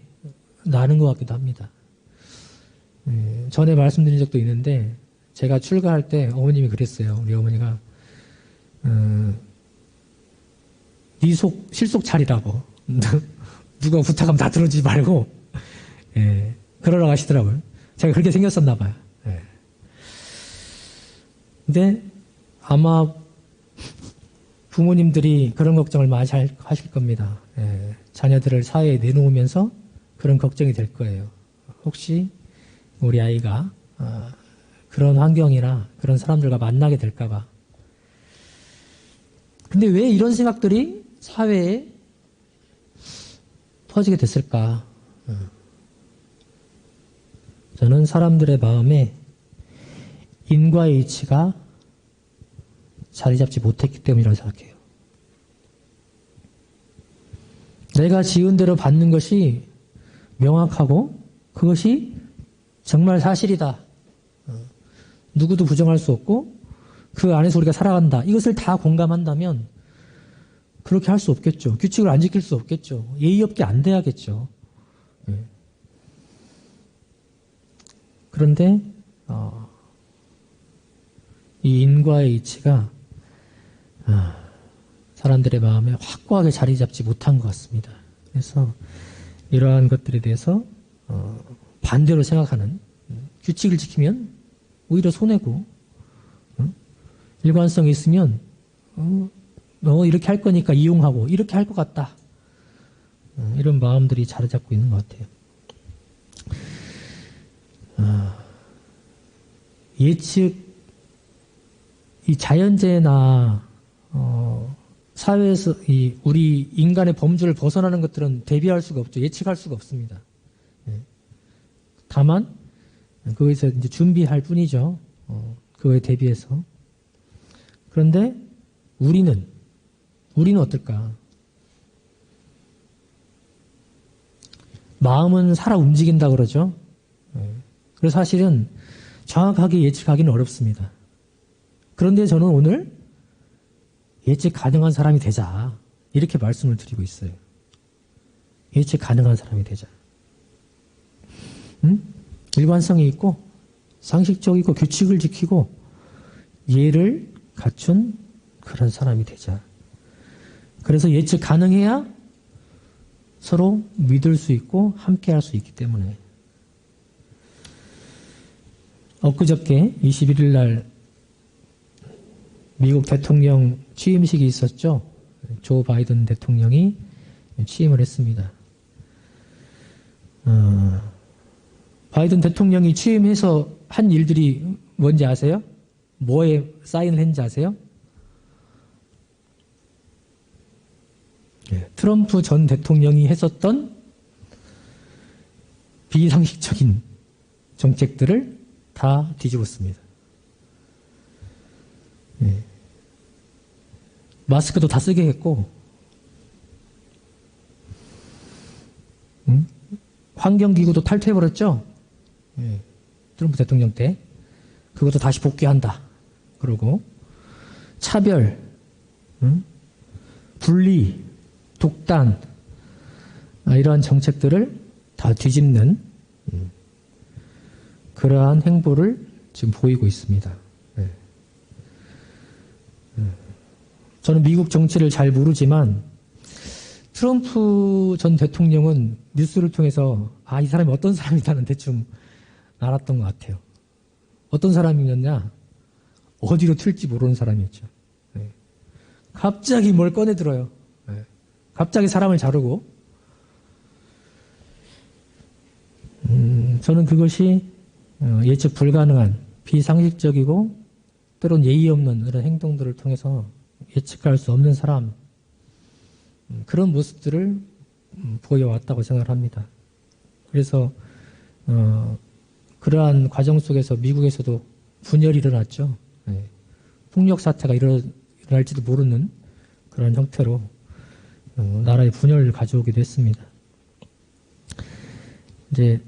나는 것 같기도 합니다. 전에 말씀드린 적도 있는데 제가 출가할 때 어머님이 그랬어요. 우리 어머니가 네 실속 차리라고 누가 부탁하면 다 들어주지 말고 그러라고 하시더라고요. 제가 그렇게 생겼었나 봐요. 근데 아마 부모님들이 그런 걱정을 많이 하실 겁니다. 자녀들을 사회에 내놓으면서 그런 걱정이 될 거예요. 혹시 우리 아이가 그런 환경이나 그런 사람들과 만나게 될까 봐. 근데 왜 이런 생각들이 사회에 퍼지게 됐을까? 저는 사람들의 마음에 인과의 이치가 자리 잡지 못했기 때문이라고 생각해요. 내가 지은 대로 받는 것이 명확하고 그것이 정말 사실이다. 누구도 부정할 수 없고 그 안에서 우리가 살아간다. 이것을 다 공감한다면 그렇게 할 수 없겠죠. 규칙을 안 지킬 수 없겠죠. 예의 없게 안 돼야겠죠. 그런데 이 인과의 이치가 사람들의 마음에 확고하게 자리 잡지 못한 것 같습니다. 그래서 이러한 것들에 대해서 반대로 생각하는, 규칙을 지키면 오히려 손해고 일관성이 있으면 너 이렇게 할 거니까 이용하고 이렇게 할 것 같다. 이런 마음들이 자리 잡고 있는 것 같아요. 예측, 이 자연재해나 사회에서 우리 인간의 범주를 벗어나는 것들은 대비할 수가 없죠. 예측할 수가 없습니다. 다만 그거에서 이제 준비할 뿐이죠. 그거에 대비해서. 그런데 우리는 어떨까? 마음은 살아 움직인다 그러죠. 그래서 사실은 정확하게 예측하기는 어렵습니다. 그런데 저는 오늘 예측 가능한 사람이 되자 이렇게 말씀을 드리고 있어요. 예측 가능한 사람이 되자. 일관성이 있고 상식적이고 규칙을 지키고 예를 갖춘 그런 사람이 되자. 그래서 예측 가능해야 서로 믿을 수 있고 함께 할 수 있기 때문에. 엊그저께 21일 날 미국 대통령 취임식이 있었죠. 조 바이든 대통령이 취임을 했습니다. 바이든 대통령이 취임해서 한 일들이 뭔지 아세요? 뭐에 사인을 했는지 아세요? 트럼프 전 대통령이 했었던 비상식적인 정책들을 다 뒤집었습니다. 마스크도 다 쓰게 했고, 환경기구도 탈퇴해버렸죠? 트럼프 대통령 때. 그것도 다시 복귀한다. 그러고, 차별, 분리, 독단, 이러한 정책들을 다 뒤집는 그러한 행보를 지금 보이고 있습니다. 저는 미국 정치를 잘 모르지만 트럼프 전 대통령은 뉴스를 통해서 이 사람이 어떤 사람이다는 대충 알았던 것 같아요. 어떤 사람이었냐? 어디로 튈지 모르는 사람이었죠. 갑자기 뭘 꺼내들어요. 갑자기 사람을 자르고. 저는 그것이 예측 불가능한 비상식적이고 때론 예의 없는 그런 행동들을 통해서 예측할 수 없는 사람, 그런 모습들을 보여왔다고 생각을 합니다. 그래서 그러한 과정 속에서 미국에서도 분열이 일어났죠. 예. 폭력 사태가 일어날지도 모르는 그런 형태로 나라의 분열을 가져오기도 했습니다. 이제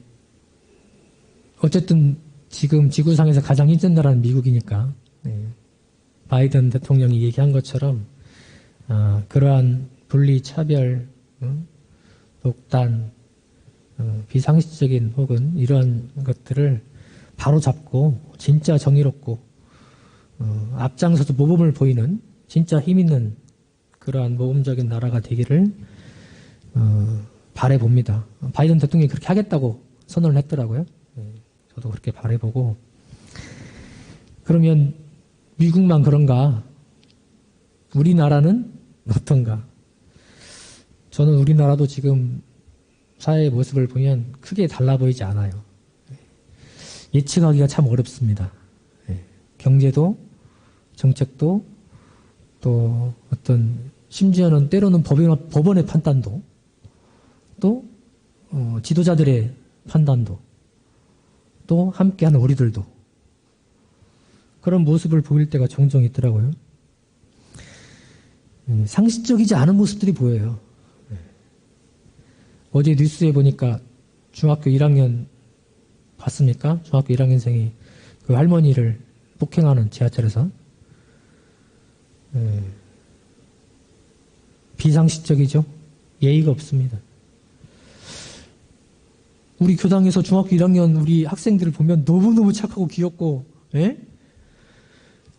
어쨌든 지금 지구상에서 가장 힘든 나라는 미국이니까 바이든 대통령이 얘기한 것처럼 그러한 분리, 차별, 독단, 비상식적인 혹은 이러한 것들을 바로 잡고 진짜 정의롭고 앞장서서 모범을 보이는 진짜 힘있는 그러한 모범적인 나라가 되기를 바라봅니다. 바이든 대통령이 그렇게 하겠다고 선언을 했더라고요. 저도 그렇게 바라보고, 그러면 미국만 그런가? 우리나라는 어떤가? 저는 우리나라도 지금 사회의 모습을 보면 크게 달라 보이지 않아요. 예측하기가 참 어렵습니다. 경제도, 정책도, 또 어떤 심지어는 때로는 법원의 판단도, 또 지도자들의 판단도, 또 함께하는 우리들도 그런 모습을 보일 때가 종종 있더라고요. 상식적이지 않은 모습들이 보여요. 어제 뉴스에 보니까 중학교 1학년 봤습니까? 중학교 1학년생이 그 할머니를 폭행하는 지하철에서. 비상식적이죠. 예의가 없습니다. 우리 교당에서 중학교 1학년 우리 학생들을 보면 너무너무 착하고 귀엽고, 예?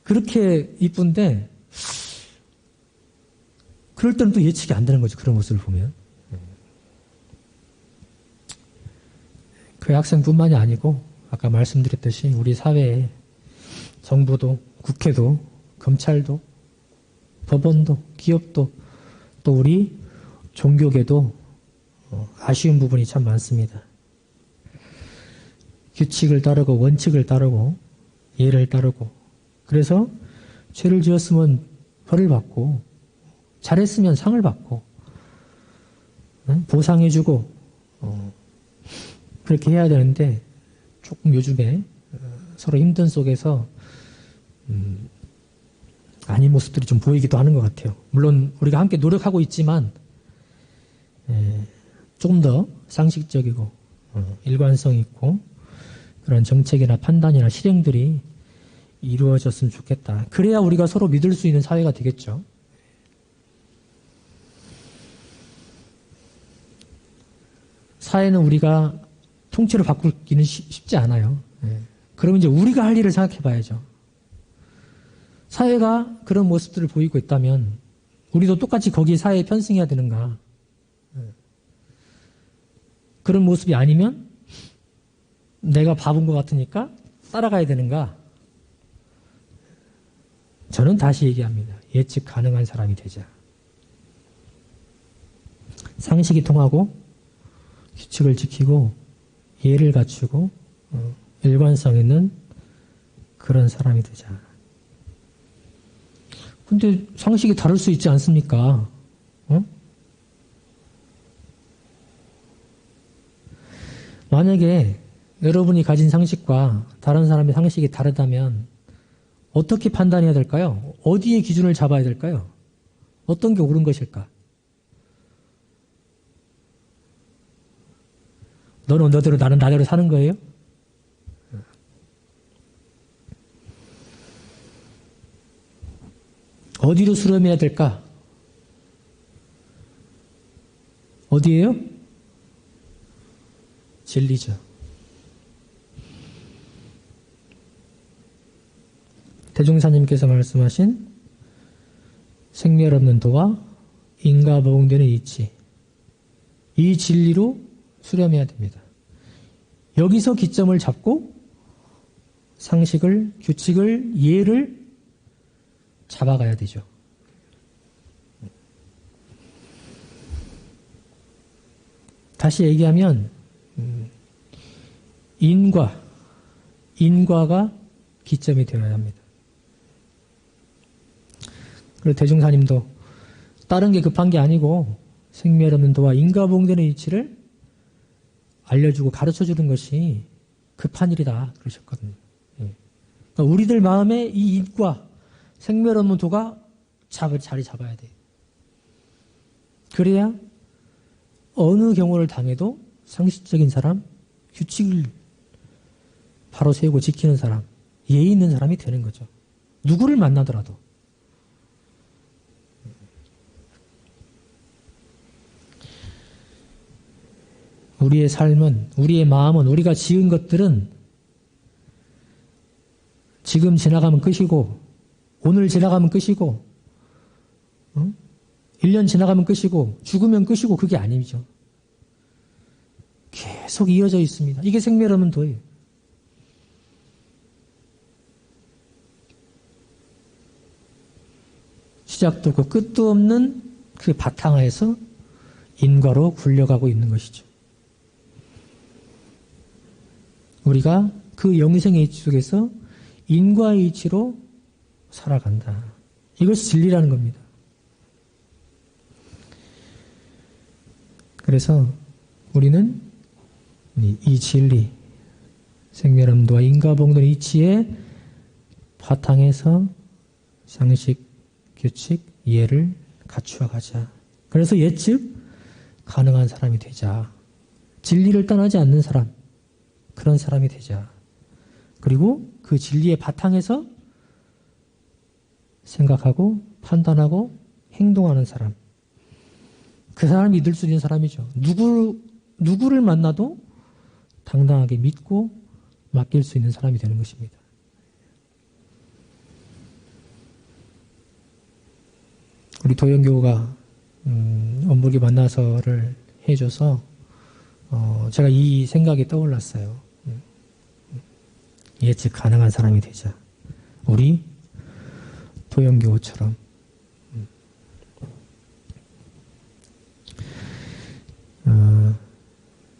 그렇게 이쁜데, 그럴 때는 또 예측이 안 되는 거죠. 그런 모습을 보면. 그 학생뿐만이 아니고, 아까 말씀드렸듯이 우리 사회에 정부도, 국회도, 검찰도, 법원도, 기업도, 또 우리 종교계도 아쉬운 부분이 참 많습니다. 규칙을 따르고 원칙을 따르고 예를 따르고, 그래서 죄를 지었으면 벌을 받고 잘했으면 상을 받고 보상해주고 그렇게 해야 되는데, 조금 요즘에 서로 힘든 속에서 아닌 모습들이 좀 보이기도 하는 것 같아요. 물론 우리가 함께 노력하고 있지만 조금 더 상식적이고 일관성 있고 그런 정책이나 판단이나 실행들이 이루어졌으면 좋겠다. 그래야 우리가 서로 믿을 수 있는 사회가 되겠죠. 사회는 우리가 통째로 바꾸기는 쉽지 않아요. 그러면 이제 우리가 할 일을 생각해 봐야죠. 사회가 그런 모습들을 보이고 있다면 우리도 똑같이 거기에 사회에 편승해야 되는가? 그런 모습이 아니면 내가 바본 것 같으니까 따라가야 되는가? 저는 다시 얘기합니다. 예측 가능한 사람이 되자. 상식이 통하고 규칙을 지키고 예를 갖추고 일관성 있는 그런 사람이 되자. 근데 상식이 다를 수 있지 않습니까? 만약에 여러분이 가진 상식과 다른 사람의 상식이 다르다면 어떻게 판단해야 될까요? 어디에 기준을 잡아야 될까요? 어떤 게 옳은 것일까? 너는 너대로 나는 나대로 사는 거예요? 어디로 수렴해야 될까? 어디예요? 진리죠. 대종사님께서 말씀하신 생멸 없는 도와 인과보응되는 이치, 이 진리로 수렴해야 됩니다. 여기서 기점을 잡고 상식을, 규칙을, 예를 잡아가야 되죠. 다시 얘기하면 인과가 기점이 되어야 합니다. 그리고 대종사님도 다른 게 급한 게 아니고 생멸 없는 도와 인과봉되는 이치를 알려주고 가르쳐주는 것이 급한 일이다 그러셨거든요. 예. 그러니까 우리들 마음에 이 인과 생멸 없는 도가 자리 잡아야 돼요. 그래야 어느 경우를 당해도 상식적인 사람, 규칙을 바로 세우고 지키는 사람, 예의 있는 사람이 되는 거죠. 누구를 만나더라도. 우리의 삶은, 우리의 마음은, 우리가 지은 것들은 지금 지나가면 끝이고, 오늘 지나가면 끝이고, 1년 지나가면 끝이고, 죽으면 끝이고, 그게 아니죠. 계속 이어져 있습니다. 이게 생멸 없는 도예요. 시작도 없고 끝도 없는 그 바탕하에서 인과로 굴려가고 있는 것이죠. 우리가 그 영생의 이치 속에서 인과의 이치로 살아간다. 이것이 진리라는 겁니다. 그래서 우리는 이 진리, 생멸함도와 인과봉된 이치의 바탕에서 상식, 규칙, 이해를 갖추어 가자. 그래서 예측 가능한 사람이 되자. 진리를 떠나지 않는 사람, 그런 사람이 되자. 그리고 그 진리의 바탕에서 생각하고 판단하고 행동하는 사람. 그 사람을 믿을 수 있는 사람이죠. 누구를 만나도 당당하게 믿고 맡길 수 있는 사람이 되는 것입니다. 우리 도연교우가 원불교 만나서를 해줘서 제가 이 생각이 떠올랐어요. 예측 가능한 사람이 되자. 우리 도연교우처럼.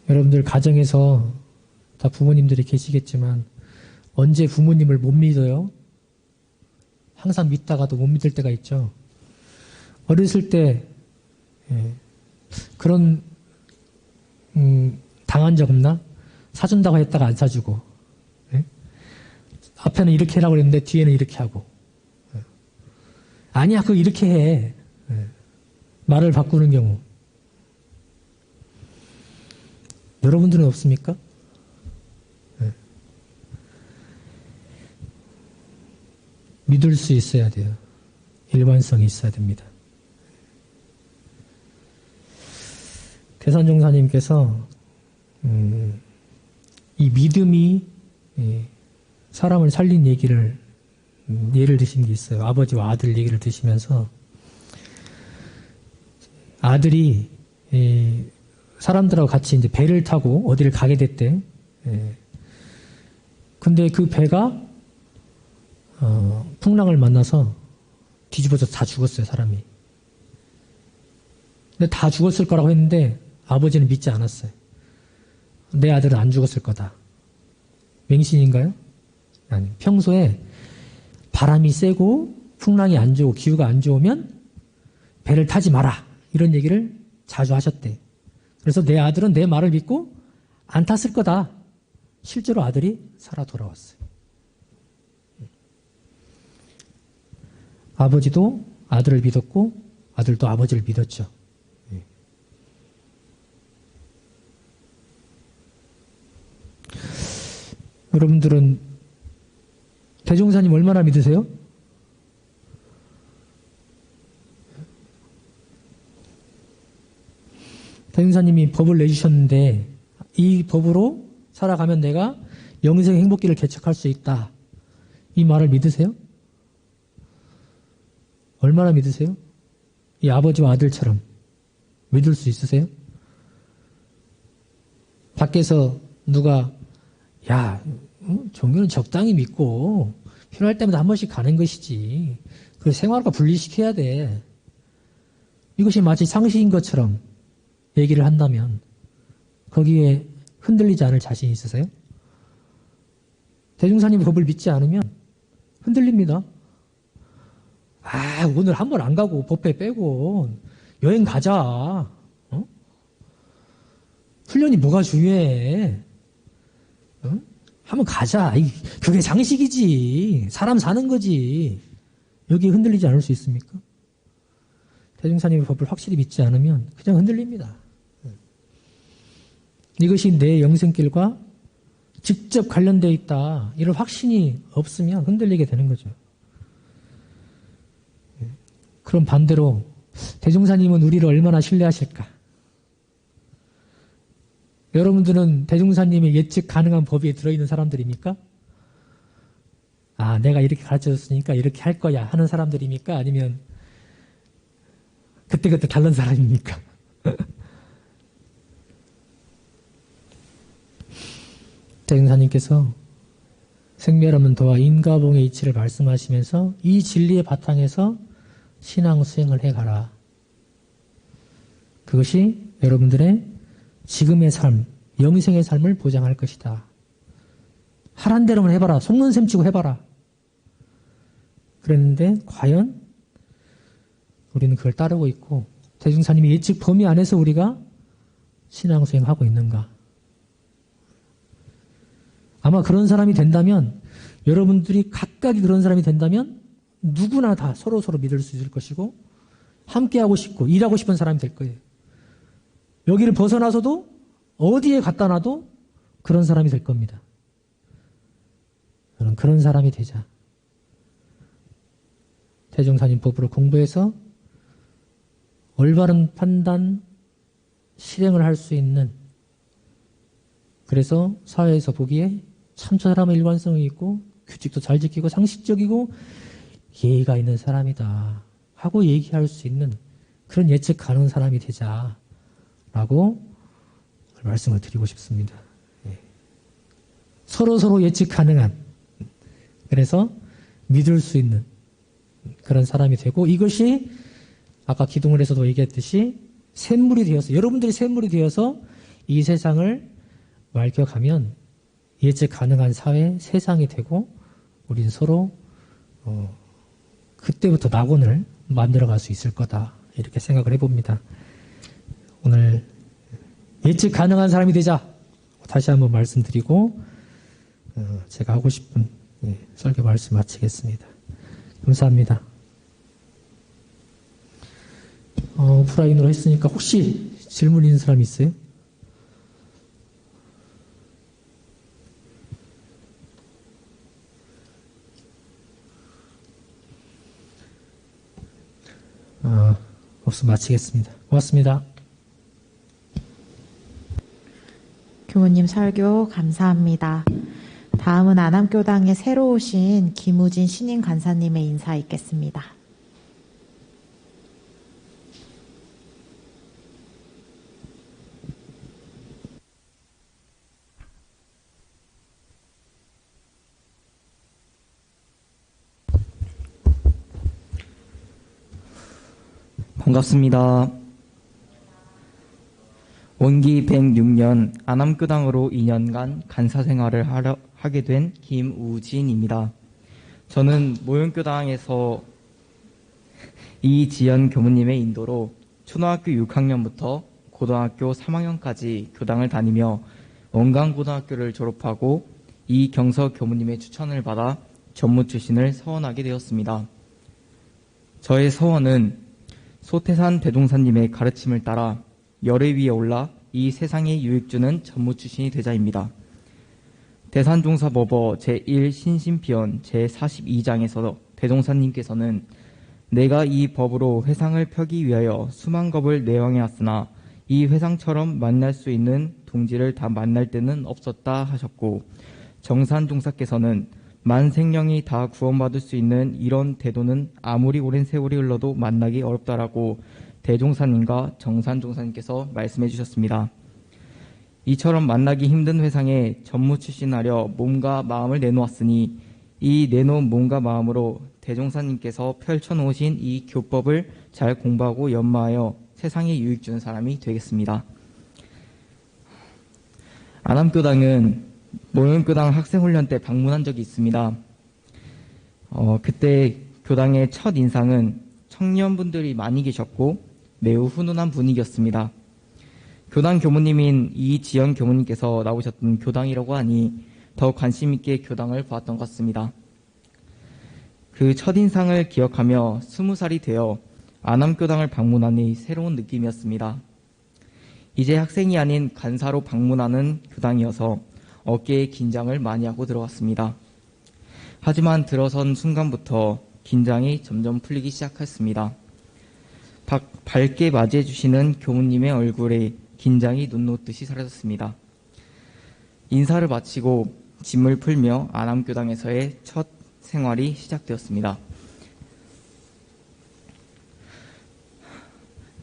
여러분들 가정에서 다 부모님들이 계시겠지만 언제 부모님을 못 믿어요? 항상 믿다가도 못 믿을 때가 있죠. 어렸을 때 그런 당한 적 없나? 사준다고 했다가 안 사주고 앞에는 이렇게 하라고 했는데 뒤에는 이렇게 하고 아니야 그거 이렇게 해 말을 바꾸는 경우 여러분들은 없습니까? 믿을 수 있어야 돼요. 일관성이 있어야 됩니다. 태산종사님께서 이 믿음이 사람을 살린 예를 드신 게 있어요. 아버지와 아들 얘기를 드시면서 아들이 사람들하고 같이 이제 배를 타고 어디를 가게 됐대. 근데 그 배가 풍랑을 만나서 뒤집어져 다 죽었어요, 사람이. 근데 다 죽었을 거라고 했는데 아버지는 믿지 않았어요. 내 아들은 안 죽었을 거다. 맹신인가요? 아니, 평소에 바람이 세고 풍랑이 안 좋고 기후가 안 좋으면 배를 타지 마라. 이런 얘기를 자주 하셨대. 그래서 내 아들은 내 말을 믿고 안 탔을 거다. 실제로 아들이 살아 돌아왔어요. 아버지도 아들을 믿었고 아들도 아버지를 믿었죠. 여러분들은 대종사님 얼마나 믿으세요? 대종사님이 법을 내주셨는데 이 법으로 살아가면 내가 영생 행복기를 개척할 수 있다. 이 말을 믿으세요? 얼마나 믿으세요? 이 아버지와 아들처럼 믿을 수 있으세요? 밖에서 누가 야, 종교는 적당히 믿고 필요할 때마다 한 번씩 가는 것이지. 그 생활과 분리시켜야 돼. 이것이 마치 상식인 것처럼 얘기를 한다면 거기에 흔들리지 않을 자신 있으세요? 대종사님 법을 믿지 않으면 흔들립니다. 오늘 한 번 안 가고 법회 빼고 여행 가자. 훈련이 뭐가 중요해? 한번 가자. 그게 장식이지. 사람 사는 거지. 여기에 흔들리지 않을 수 있습니까? 대종사님의 법을 확실히 믿지 않으면 그냥 흔들립니다. 이것이 내 영생길과 직접 관련되어 있다. 이런 확신이 없으면 흔들리게 되는 거죠. 그럼 반대로 대종사님은 우리를 얼마나 신뢰하실까? 여러분들은 대종사님의 예측 가능한 법에 들어있는 사람들입니까? 내가 이렇게 가르쳐줬으니까 이렇게 할 거야 하는 사람들입니까? 아니면 그때그때 다른 사람입니까? 대종사님께서 생멸하면 도와 인과봉의 이치를 말씀하시면서 이 진리의 바탕에서 신앙 수행을 해가라. 그것이 여러분들의 지금의 삶, 영생의 삶을 보장할 것이다. 하란 대로만 해봐라. 속는 셈 치고 해봐라. 그랬는데 과연 우리는 그걸 따르고 있고 대종사님의 예측 범위 안에서 우리가 신앙 수행하고 있는가? 아마 그런 사람이 된다면 여러분들이 각각이 그런 사람이 된다면 누구나 다 서로서로 믿을 수 있을 것이고 함께하고 싶고 일하고 싶은 사람이 될 거예요. 여기를 벗어나서도 어디에 갖다 놔도 그런 사람이 될 겁니다. 저는 그런 사람이 되자. 대종사님 법으로 공부해서 올바른 판단, 실행을 할 수 있는, 그래서 사회에서 보기에 참 저 사람은 일관성이 있고 규칙도 잘 지키고 상식적이고 예의가 있는 사람이다 하고 얘기할 수 있는 그런 예측 가능한 사람이 되자라고 말씀을 드리고 싶습니다. 서로서로 예측 가능한, 그래서 믿을 수 있는 그런 사람이 되고, 이것이 아까 기동을에서도 얘기했듯이 샘물이 되어서, 여러분들이 샘물이 되어서 이 세상을 맑혀가면 예측 가능한 사회, 세상이 되고 우리는 서로 그때부터 낙원을 만들어갈 수 있을 거다, 이렇게 생각을 해봅니다. 오늘 예측 가능한 사람이 되자 다시 한번 말씀드리고 제가 하고 싶은 설교 말씀 마치겠습니다. 감사합니다. 오프라인으로 했으니까 혹시 질문 있는 사람 있어요? 없으면 마치겠습니다. 고맙습니다. 교우님 설교 감사합니다. 다음은 안암교당에 새로 오신 김우진 신임 간사님의 인사 있겠습니다. 반갑습니다. 원기 106년 안암교당으로 2년간 간사 생활을 하게 된 김우진입니다. 저는 모형교당에서 이지연 교무님의 인도로 초등학교 6학년부터 고등학교 3학년까지 교당을 다니며 원광고등학교를 졸업하고 이경서 교무님의 추천을 받아 전무 출신을 서원하게 되었습니다. 저의 서원은 소태산 대종사님의 가르침을 따라 열의 위에 올라 이 세상에 유익주는 전무 출신이 되자입니다. 대산종사법어 제1신심피언 제42장에서 대종사님께서는 내가 이 법으로 회상을 펴기 위하여 수만 겁을 내왕해왔으나 이 회상처럼 만날 수 있는 동지를 다 만날 때는 없었다 하셨고, 정산종사께서는 만생령이 다 구원받을 수 있는 이런 태도는 아무리 오랜 세월이 흘러도 만나기 어렵다라고 대종사님과 정산종사님께서 말씀해 주셨습니다. 이처럼 만나기 힘든 회상에 전무 출신하려 몸과 마음을 내놓았으니 이 내놓은 몸과 마음으로 대종사님께서 펼쳐놓으신 이 교법을 잘 공부하고 연마하여 세상에 유익 주는 사람이 되겠습니다. 안암교당은 모형교당 학생훈련 때 방문한 적이 있습니다. 그때 교당의 첫 인상은 청년분들이 많이 계셨고 매우 훈훈한 분위기였습니다. 교당 교무님인 이지연 교무님께서 나오셨던 교당이라고 하니 더욱 관심 있게 교당을 보았던 것 같습니다. 그 첫인상을 기억하며 20살이 되어 안암교당을 방문하니 새로운 느낌이었습니다. 이제 학생이 아닌 간사로 방문하는 교당이어서 어깨에 긴장을 많이 하고 들어갔습니다. 하지만 들어선 순간부터 긴장이 점점 풀리기 시작했습니다. 밝게 맞이해 주시는 교무님의 얼굴에 긴장이 눈 녹듯이 사라졌습니다. 인사를 마치고 짐을 풀며 안암교당에서의 첫 생활이 시작되었습니다.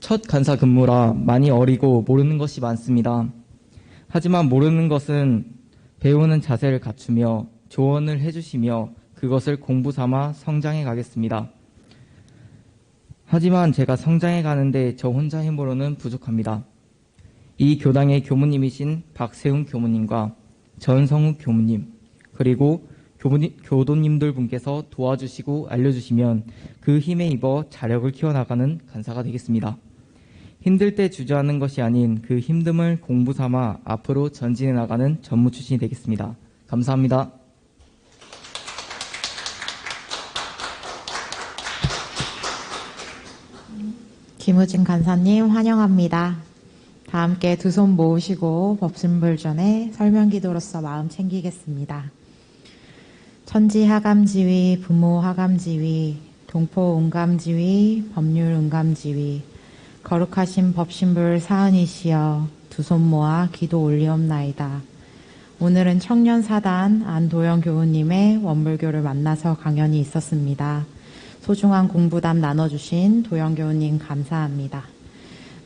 첫 간사 근무라 많이 어리고 모르는 것이 많습니다. 하지만 모르는 것은 배우는 자세를 갖추며 조언을 해주시며 그것을 공부 삼아 성장해 가겠습니다. 하지만 제가 성장해 가는데 저 혼자 힘으로는 부족합니다. 이 교당의 교무님이신 박세훈 교무님과 전성욱 교무님 그리고 교도님들 분께서 도와주시고 알려주시면 그 힘에 입어 자력을 키워나가는 간사가 되겠습니다. 힘들 때 주저하는 것이 아닌 그 힘듦을 공부 삼아 앞으로 전진해 나가는 전무 출신이 되겠습니다. 감사합니다. 김우진 간사님 환영합니다. 다 함께 두 손 모으시고 법순불 전에 설명기도로서 마음 챙기겠습니다. 천지하감지위, 부모하감지위, 동포은감지위, 법률은감지위, 거룩하신 법신불 사은이시여 두 손 모아 기도 올리옵나이다. 오늘은 청년사단 안도영 교우님의 원불교를 만나서 강연이 있었습니다. 소중한 공부담 나눠주신 도영 교우님 감사합니다.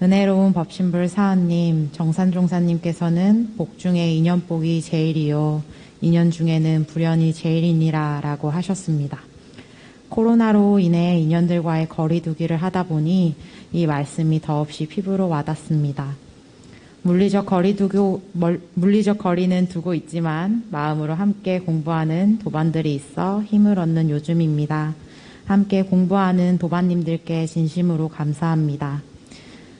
은혜로운 법신불 사은님, 정산종사님께서는 복 중에 인연복이 제일이요 인연 중에는 불연이 제일이니라 라고 하셨습니다. 코로나로 인해 인연들과의 거리두기를 하다 보니 이 말씀이 더없이 피부로 와닿습니다. 물리적 거리는 두고 있지만 마음으로 함께 공부하는 도반들이 있어 힘을 얻는 요즘입니다. 함께 공부하는 도반님들께 진심으로 감사합니다.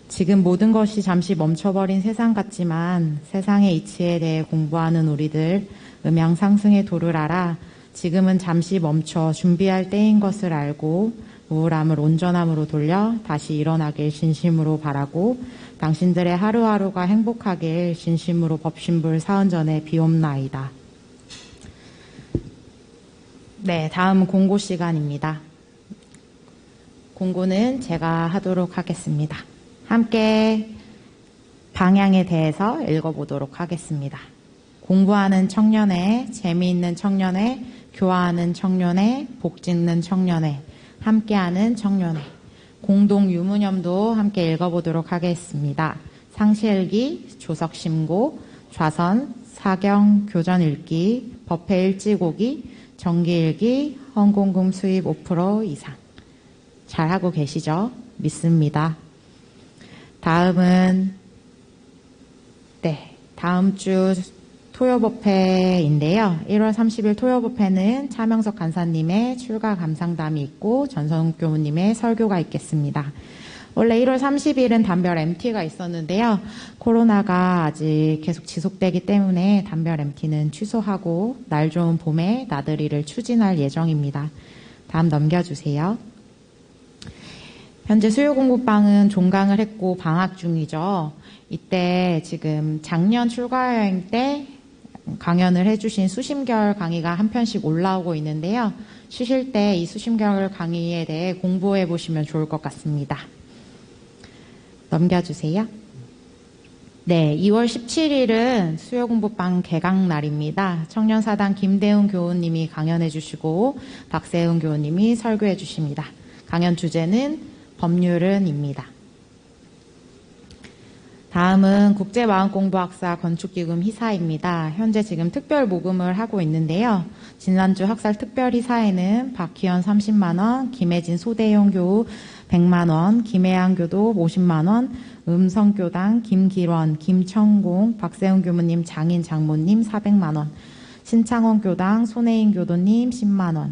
지금 모든 것이 잠시 멈춰버린 세상 같지만 세상의 이치에 대해 공부하는 우리들 음양 상승의 도를 알아 지금은 잠시 멈춰 준비할 때인 것을 알고 우울함을 온전함으로 돌려 다시 일어나길 진심으로 바라고 당신들의 하루하루가 행복하길 진심으로 법신불 사은전에 비옵나이다. 네, 다음 공고 시간입니다. 공고는 제가 하도록 하겠습니다. 함께 방향에 대해서 읽어보도록 하겠습니다. 공부하는 청년회, 재미있는 청년회, 교화하는 청년회, 복짓는 청년회, 함께하는 청년회, 공동 유무념도 함께 읽어보도록 하겠습니다. 상시일기, 조석심고, 좌선, 사경, 교전일기, 법회 일지고기, 정기일기, 헌공금 수입 5% 이상. 잘하고 계시죠? 믿습니다. 다음은 다음 주 토요법회인데요. 1월 30일 토요법회는 차명석 간사님의 출가 감상담이 있고 전성욱 교무님의 설교가 있겠습니다. 원래 1월 30일은 단별 MT가 있었는데요. 코로나가 아직 계속 지속되기 때문에 단별 MT는 취소하고 날 좋은 봄에 나들이를 추진할 예정입니다. 다음 넘겨주세요. 현재 수요공부방은 종강을 했고 방학 중이죠. 이때 지금 작년 출가여행 때 강연을 해주신 수심결 강의가 한 편씩 올라오고 있는데요. 쉬실 때 이 수심결 강의에 대해 공부해 보시면 좋을 것 같습니다. 넘겨주세요. 네, 2월 17일은 수요공부방 개강 날입니다. 청년사단 김대훈 교우님이 강연해 주시고 박세훈 교우님이 설교해 주십니다. 강연 주제는 법률은입니다. 다음은 국제마음공부학사 건축기금 희사입니다. 현재 지금 특별 모금을 하고 있는데요. 지난주 학살 특별희사에는 박희연 30만원, 김혜진 소대용 교우 100만원, 김혜양 교도 50만원, 음성교당 김기원, 김청공, 박세훈 교무님 장인 장모님 400만원, 신창원 교당 손혜인 교도님 10만원,